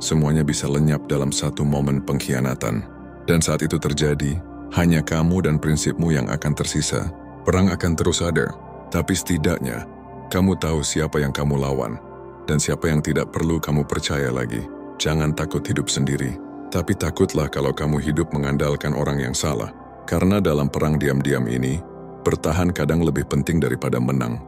semuanya bisa lenyap dalam satu momen pengkhianatan. Dan saat itu terjadi, hanya kamu dan prinsipmu yang akan tersisa. Perang akan terus ada, tapi setidaknya kamu tahu siapa yang kamu lawan dan siapa yang tidak perlu kamu percaya lagi. Jangan takut hidup sendiri, tapi takutlah kalau kamu hidup mengandalkan orang yang salah. Karena dalam perang diam-diam ini, bertahan kadang lebih penting daripada menang.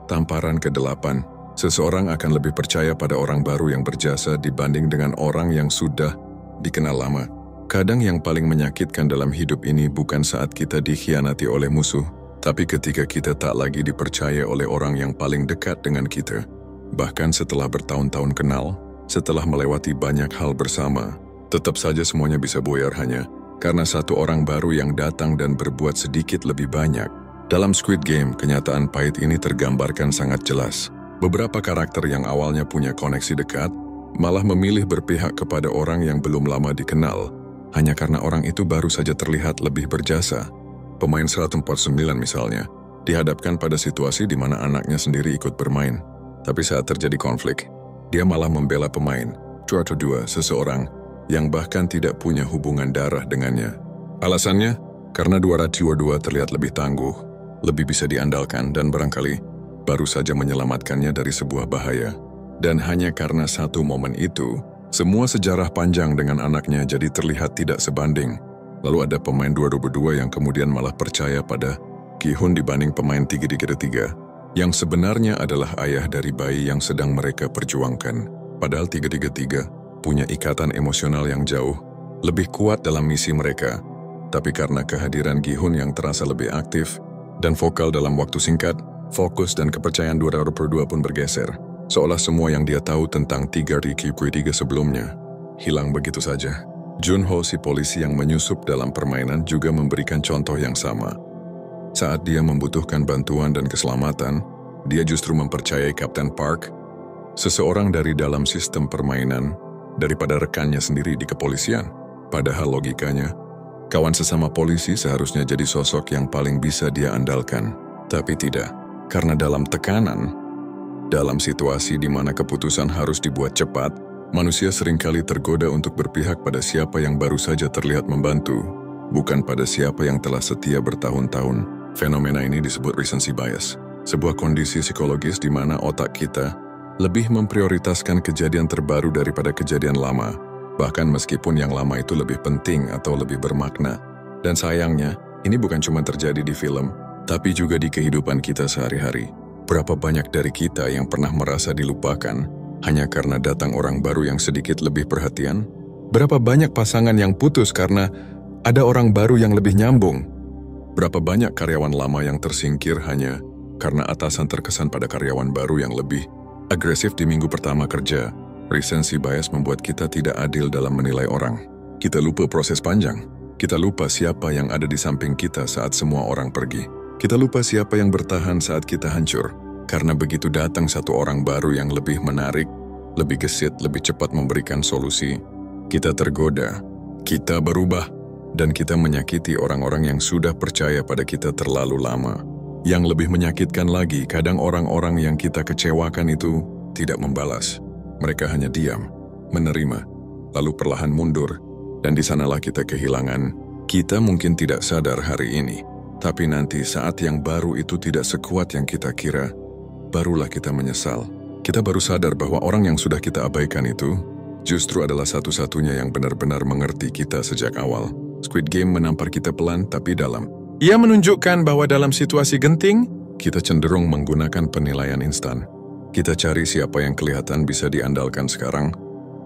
Tamparan ke-8, seseorang akan lebih percaya pada orang baru yang berjasa dibanding dengan orang yang sudah dikenal lama. Kadang yang paling menyakitkan dalam hidup ini bukan saat kita dikhianati oleh musuh, tapi ketika kita tak lagi dipercaya oleh orang yang paling dekat dengan kita. Bahkan setelah bertahun-tahun kenal, setelah melewati banyak hal bersama, tetap saja semuanya bisa buyar hanya karena satu orang baru yang datang dan berbuat sedikit lebih banyak. Dalam Squid Game, kenyataan pahit ini tergambarkan sangat jelas. Beberapa karakter yang awalnya punya koneksi dekat, malah memilih berpihak kepada orang yang belum lama dikenal, hanya karena orang itu baru saja terlihat lebih berjasa. Pemain 149 misalnya, dihadapkan pada situasi di mana anaknya sendiri ikut bermain. Tapi saat terjadi konflik, dia malah membela pemain, seseorang yang bahkan tidak punya hubungan darah dengannya. Alasannya, Karena dua terlihat lebih tangguh, lebih bisa diandalkan, dan barangkali baru saja menyelamatkannya dari sebuah bahaya. Dan hanya karena satu momen itu, semua sejarah panjang dengan anaknya jadi terlihat tidak sebanding. Lalu ada pemain 2002 yang kemudian malah percaya pada Gi-hun dibanding pemain 333, yang sebenarnya adalah ayah dari bayi yang sedang mereka perjuangkan. Padahal 333 punya ikatan emosional yang jauh lebih kuat dalam misi mereka. Tapi karena kehadiran Gi-hun yang terasa lebih aktif dan vokal dalam waktu singkat, fokus dan kepercayaan 2002 pun bergeser. Seolah semua yang dia tahu tentang 333 sebelumnya hilang begitu saja. Junho, si polisi yang menyusup dalam permainan, juga memberikan contoh yang sama. Saat dia membutuhkan bantuan dan keselamatan, dia justru mempercayai Kapten Park, seseorang dari dalam sistem permainan, daripada rekannya sendiri di kepolisian. Padahal logikanya, kawan sesama polisi seharusnya jadi sosok yang paling bisa dia andalkan. Tapi tidak, karena dalam tekanan, dalam situasi di mana keputusan harus dibuat cepat, manusia seringkali tergoda untuk berpihak pada siapa yang baru saja terlihat membantu, bukan pada siapa yang telah setia bertahun-tahun. Fenomena ini disebut recency bias, sebuah kondisi psikologis di mana otak kita lebih memprioritaskan kejadian terbaru daripada kejadian lama, bahkan meskipun yang lama itu lebih penting atau lebih bermakna. Dan sayangnya, ini bukan cuma terjadi di film, tapi juga di kehidupan kita sehari-hari. Berapa banyak dari kita yang pernah merasa dilupakan hanya karena datang orang baru yang sedikit lebih perhatian? Berapa banyak pasangan yang putus karena ada orang baru yang lebih nyambung? Berapa banyak karyawan lama yang tersingkir hanya karena atasan terkesan pada karyawan baru yang lebih agresif di minggu pertama kerja? Recency bias membuat kita tidak adil dalam menilai orang. Kita lupa proses panjang. Kita lupa siapa yang ada di samping kita saat semua orang pergi. Kita lupa siapa yang bertahan saat kita hancur. Karena begitu datang satu orang baru yang lebih menarik, lebih gesit, lebih cepat memberikan solusi, kita tergoda, kita berubah, dan kita menyakiti orang-orang yang sudah percaya pada kita terlalu lama. Yang lebih menyakitkan lagi, kadang orang-orang yang kita kecewakan itu tidak membalas. Mereka hanya diam, menerima, lalu perlahan mundur, dan di sanalah kita kehilangan. Kita mungkin tidak sadar hari ini, tapi nanti saat yang baru itu tidak sekuat yang kita kira, barulah kita menyesal. Kita baru sadar bahwa orang yang sudah kita abaikan itu justru adalah satu-satunya yang benar-benar mengerti kita sejak awal. Squid Game menampar kita pelan tapi dalam. Ia menunjukkan bahwa dalam situasi genting, kita cenderung menggunakan penilaian instan. Kita cari siapa yang kelihatan bisa diandalkan sekarang,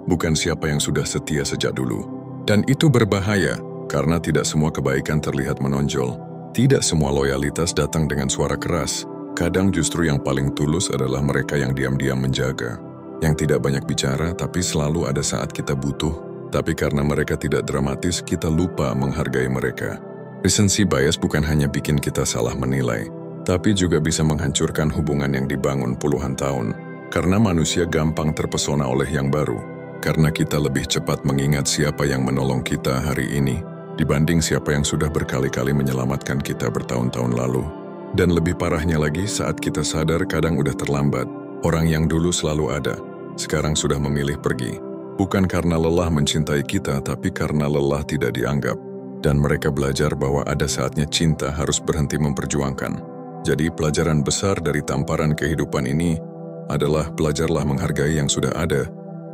bukan siapa yang sudah setia sejak dulu. Dan itu berbahaya, karena tidak semua kebaikan terlihat menonjol. Tidak semua loyalitas datang dengan suara keras. Kadang justru yang paling tulus adalah mereka yang diam-diam menjaga. Yang tidak banyak bicara, tapi selalu ada saat kita butuh. Tapi karena mereka tidak dramatis, kita lupa menghargai mereka. Recency bias bukan hanya bikin kita salah menilai, tapi juga bisa menghancurkan hubungan yang dibangun puluhan tahun. Karena manusia gampang terpesona oleh yang baru. Karena kita lebih cepat mengingat siapa yang menolong kita hari ini, dibanding siapa yang sudah berkali-kali menyelamatkan kita bertahun-tahun lalu. Dan lebih parahnya lagi, saat kita sadar kadang udah terlambat. Orang yang dulu selalu ada, sekarang sudah memilih pergi. Bukan karena lelah mencintai kita, tapi karena lelah tidak dianggap. Dan mereka belajar bahwa ada saatnya cinta harus berhenti memperjuangkan. Jadi pelajaran besar dari tamparan kehidupan ini adalah belajarlah menghargai yang sudah ada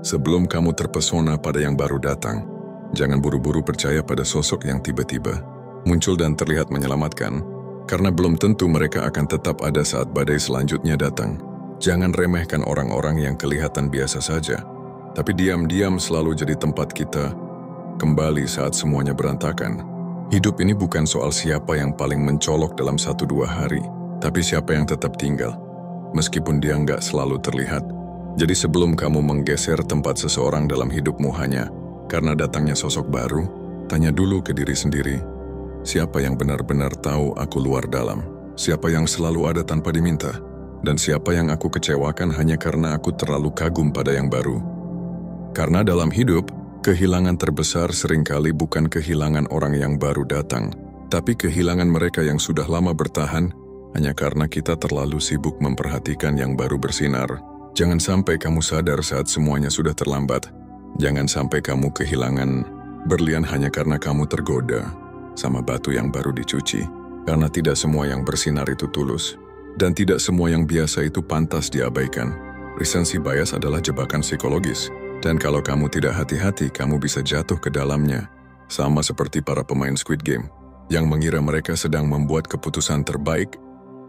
sebelum kamu terpesona pada yang baru datang. Jangan buru-buru percaya pada sosok yang tiba-tiba muncul dan terlihat menyelamatkan, karena belum tentu mereka akan tetap ada saat badai selanjutnya datang. Jangan remehkan orang-orang yang kelihatan biasa saja, tapi diam-diam selalu jadi tempat kita kembali saat semuanya berantakan. Hidup ini bukan soal siapa yang paling mencolok dalam 1-2 hari, tapi siapa yang tetap tinggal, meskipun dia nggak selalu terlihat. Jadi sebelum kamu menggeser tempat seseorang dalam hidupmu hanya karena datangnya sosok baru, tanya dulu ke diri sendiri, siapa yang benar-benar tahu aku luar dalam? Siapa yang selalu ada tanpa diminta? Dan siapa yang aku kecewakan hanya karena aku terlalu kagum pada yang baru? Karena dalam hidup, kehilangan terbesar seringkali bukan kehilangan orang yang baru datang, tapi kehilangan mereka yang sudah lama bertahan hanya karena kita terlalu sibuk memperhatikan yang baru bersinar. Jangan sampai kamu sadar saat semuanya sudah terlambat. Jangan sampai kamu kehilangan berlian hanya karena kamu tergoda. sama batu yang baru dicuci. Karena tidak semua yang bersinar itu tulus. Dan tidak semua yang biasa itu pantas diabaikan. Recency bias adalah jebakan psikologis. Dan kalau kamu tidak hati-hati, kamu bisa jatuh ke dalamnya. Sama seperti para pemain Squid Game, yang mengira mereka sedang membuat keputusan terbaik,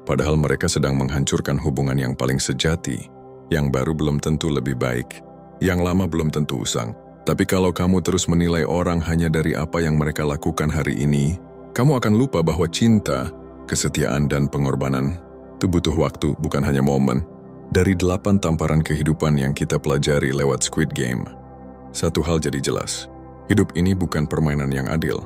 padahal mereka sedang menghancurkan hubungan yang paling sejati. Yang baru belum tentu lebih baik. Yang lama belum tentu usang. Tapi kalau kamu terus menilai orang hanya dari apa yang mereka lakukan hari ini, kamu akan lupa bahwa cinta, kesetiaan, dan pengorbanan itu butuh waktu, bukan hanya momen. Dari 8 tamparan kehidupan yang kita pelajari lewat Squid Game, satu hal jadi jelas. Hidup ini bukan permainan yang adil.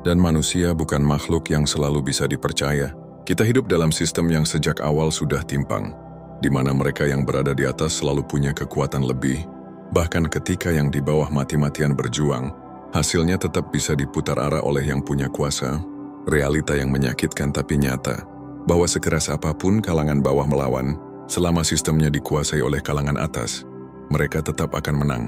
Dan manusia bukan makhluk yang selalu bisa dipercaya. Kita hidup dalam sistem yang sejak awal sudah timpang, di mana mereka yang berada di atas selalu punya kekuatan lebih. Bahkan ketika yang di bawah mati-matian berjuang, hasilnya tetap bisa diputar arah oleh yang punya kuasa. Realita yang menyakitkan tapi nyata, bahwa sekeras apapun kalangan bawah melawan, selama sistemnya dikuasai oleh kalangan atas, mereka tetap akan menang.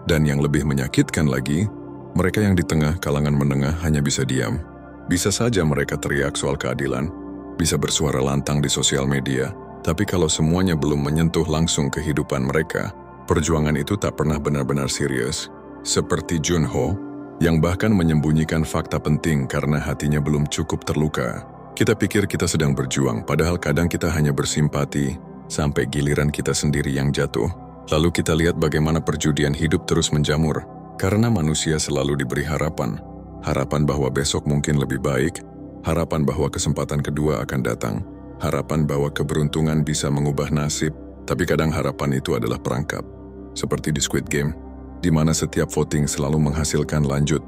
Dan yang lebih menyakitkan lagi, mereka yang di tengah kalangan menengah hanya bisa diam. Bisa saja mereka teriak soal keadilan, bisa bersuara lantang di sosial media, tapi kalau semuanya belum menyentuh langsung kehidupan mereka, perjuangan itu tak pernah benar-benar serius. Seperti Junho, yang bahkan menyembunyikan fakta penting karena hatinya belum cukup terluka. Kita pikir kita sedang berjuang, padahal kadang kita hanya bersimpati, sampai giliran kita sendiri yang jatuh. Lalu kita lihat bagaimana perjudian hidup terus menjamur, karena manusia selalu diberi harapan. Harapan bahwa besok mungkin lebih baik, harapan bahwa kesempatan kedua akan datang, harapan bahwa keberuntungan bisa mengubah nasib, tapi kadang harapan itu adalah perangkap. Seperti di Squid Game, di mana setiap voting selalu menghasilkan lanjut,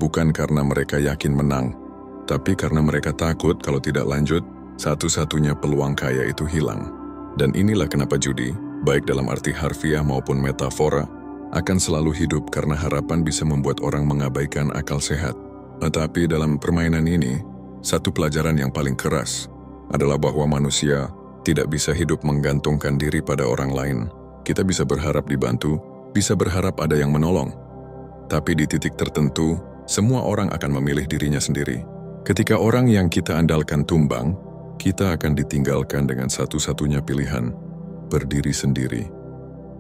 bukan karena mereka yakin menang, tapi karena mereka takut kalau tidak lanjut, satu-satunya peluang kaya itu hilang. Dan inilah kenapa judi, baik dalam arti harfiah maupun metafora, akan selalu hidup karena harapan bisa membuat orang mengabaikan akal sehat. Tetapi dalam permainan ini, satu pelajaran yang paling keras adalah bahwa manusia tidak bisa hidup menggantungkan diri pada orang lain. Kita bisa berharap dibantu, bisa berharap ada yang menolong. Tapi di titik tertentu, semua orang akan memilih dirinya sendiri. Ketika orang yang kita andalkan tumbang, kita akan ditinggalkan dengan satu-satunya pilihan, berdiri sendiri.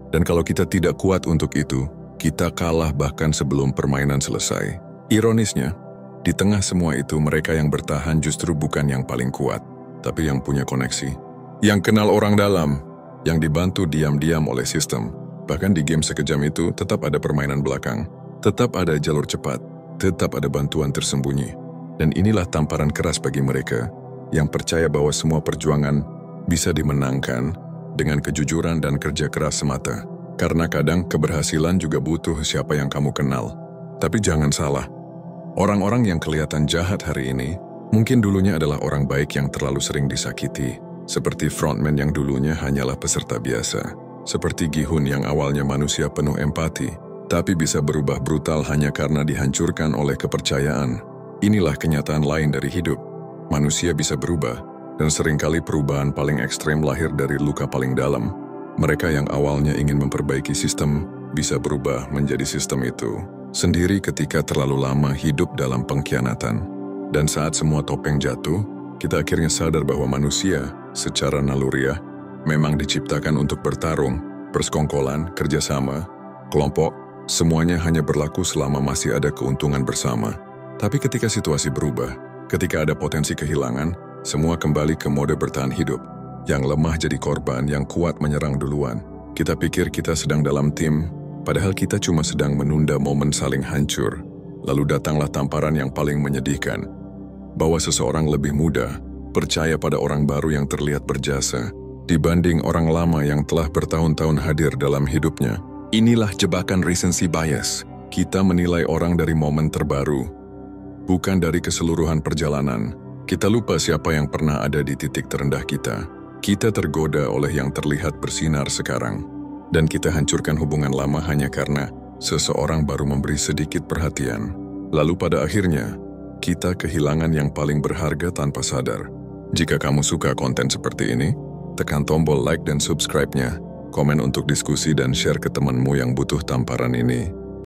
Dan kalau kita tidak kuat untuk itu, kita kalah bahkan sebelum permainan selesai. Ironisnya, di tengah semua itu mereka yang bertahan justru bukan yang paling kuat, tapi yang punya koneksi. Yang kenal orang dalam, yang dibantu diam-diam oleh sistem. Bahkan di game sekejam itu tetap ada permainan belakang, tetap ada jalur cepat, tetap ada bantuan tersembunyi. Dan inilah tamparan keras bagi mereka yang percaya bahwa semua perjuangan bisa dimenangkan dengan kejujuran dan kerja keras semata. Karena kadang keberhasilan juga butuh siapa yang kamu kenal. Tapi jangan salah, orang-orang yang kelihatan jahat hari ini mungkin dulunya adalah orang baik yang terlalu sering disakiti. Seperti frontman yang dulunya hanyalah peserta biasa. Seperti Gi-hun yang awalnya manusia penuh empati, tapi bisa berubah brutal hanya karena dihancurkan oleh kepercayaan. Inilah kenyataan lain dari hidup. Manusia bisa berubah, dan seringkali perubahan paling ekstrem lahir dari luka paling dalam. Mereka yang awalnya ingin memperbaiki sistem, bisa berubah menjadi sistem itu sendiri ketika terlalu lama hidup dalam pengkhianatan. Dan saat semua topeng jatuh, kita akhirnya sadar bahwa manusia, secara naluriah, memang diciptakan untuk bertarung, persekongkolan, kerjasama, kelompok, semuanya hanya berlaku selama masih ada keuntungan bersama. Tapi ketika situasi berubah, ketika ada potensi kehilangan, semua kembali ke mode bertahan hidup. Yang lemah jadi korban, yang kuat menyerang duluan. Kita pikir kita sedang dalam tim, padahal kita cuma sedang menunda momen saling hancur. Lalu datanglah tamparan yang paling menyedihkan, bahwa seseorang lebih mudah percaya pada orang baru yang terlihat berjasa, dibanding orang lama yang telah bertahun-tahun hadir dalam hidupnya. Inilah jebakan recency bias. Kita menilai orang dari momen terbaru, bukan dari keseluruhan perjalanan. Kita lupa siapa yang pernah ada di titik terendah kita. Kita tergoda oleh yang terlihat bersinar sekarang. Dan kita hancurkan hubungan lama hanya karena seseorang baru memberi sedikit perhatian. Lalu pada akhirnya, kita kehilangan yang paling berharga tanpa sadar. Jika kamu suka konten seperti ini, tekan tombol like dan subscribe-nya. Komen untuk diskusi dan share ke temanmu yang butuh tamparan ini.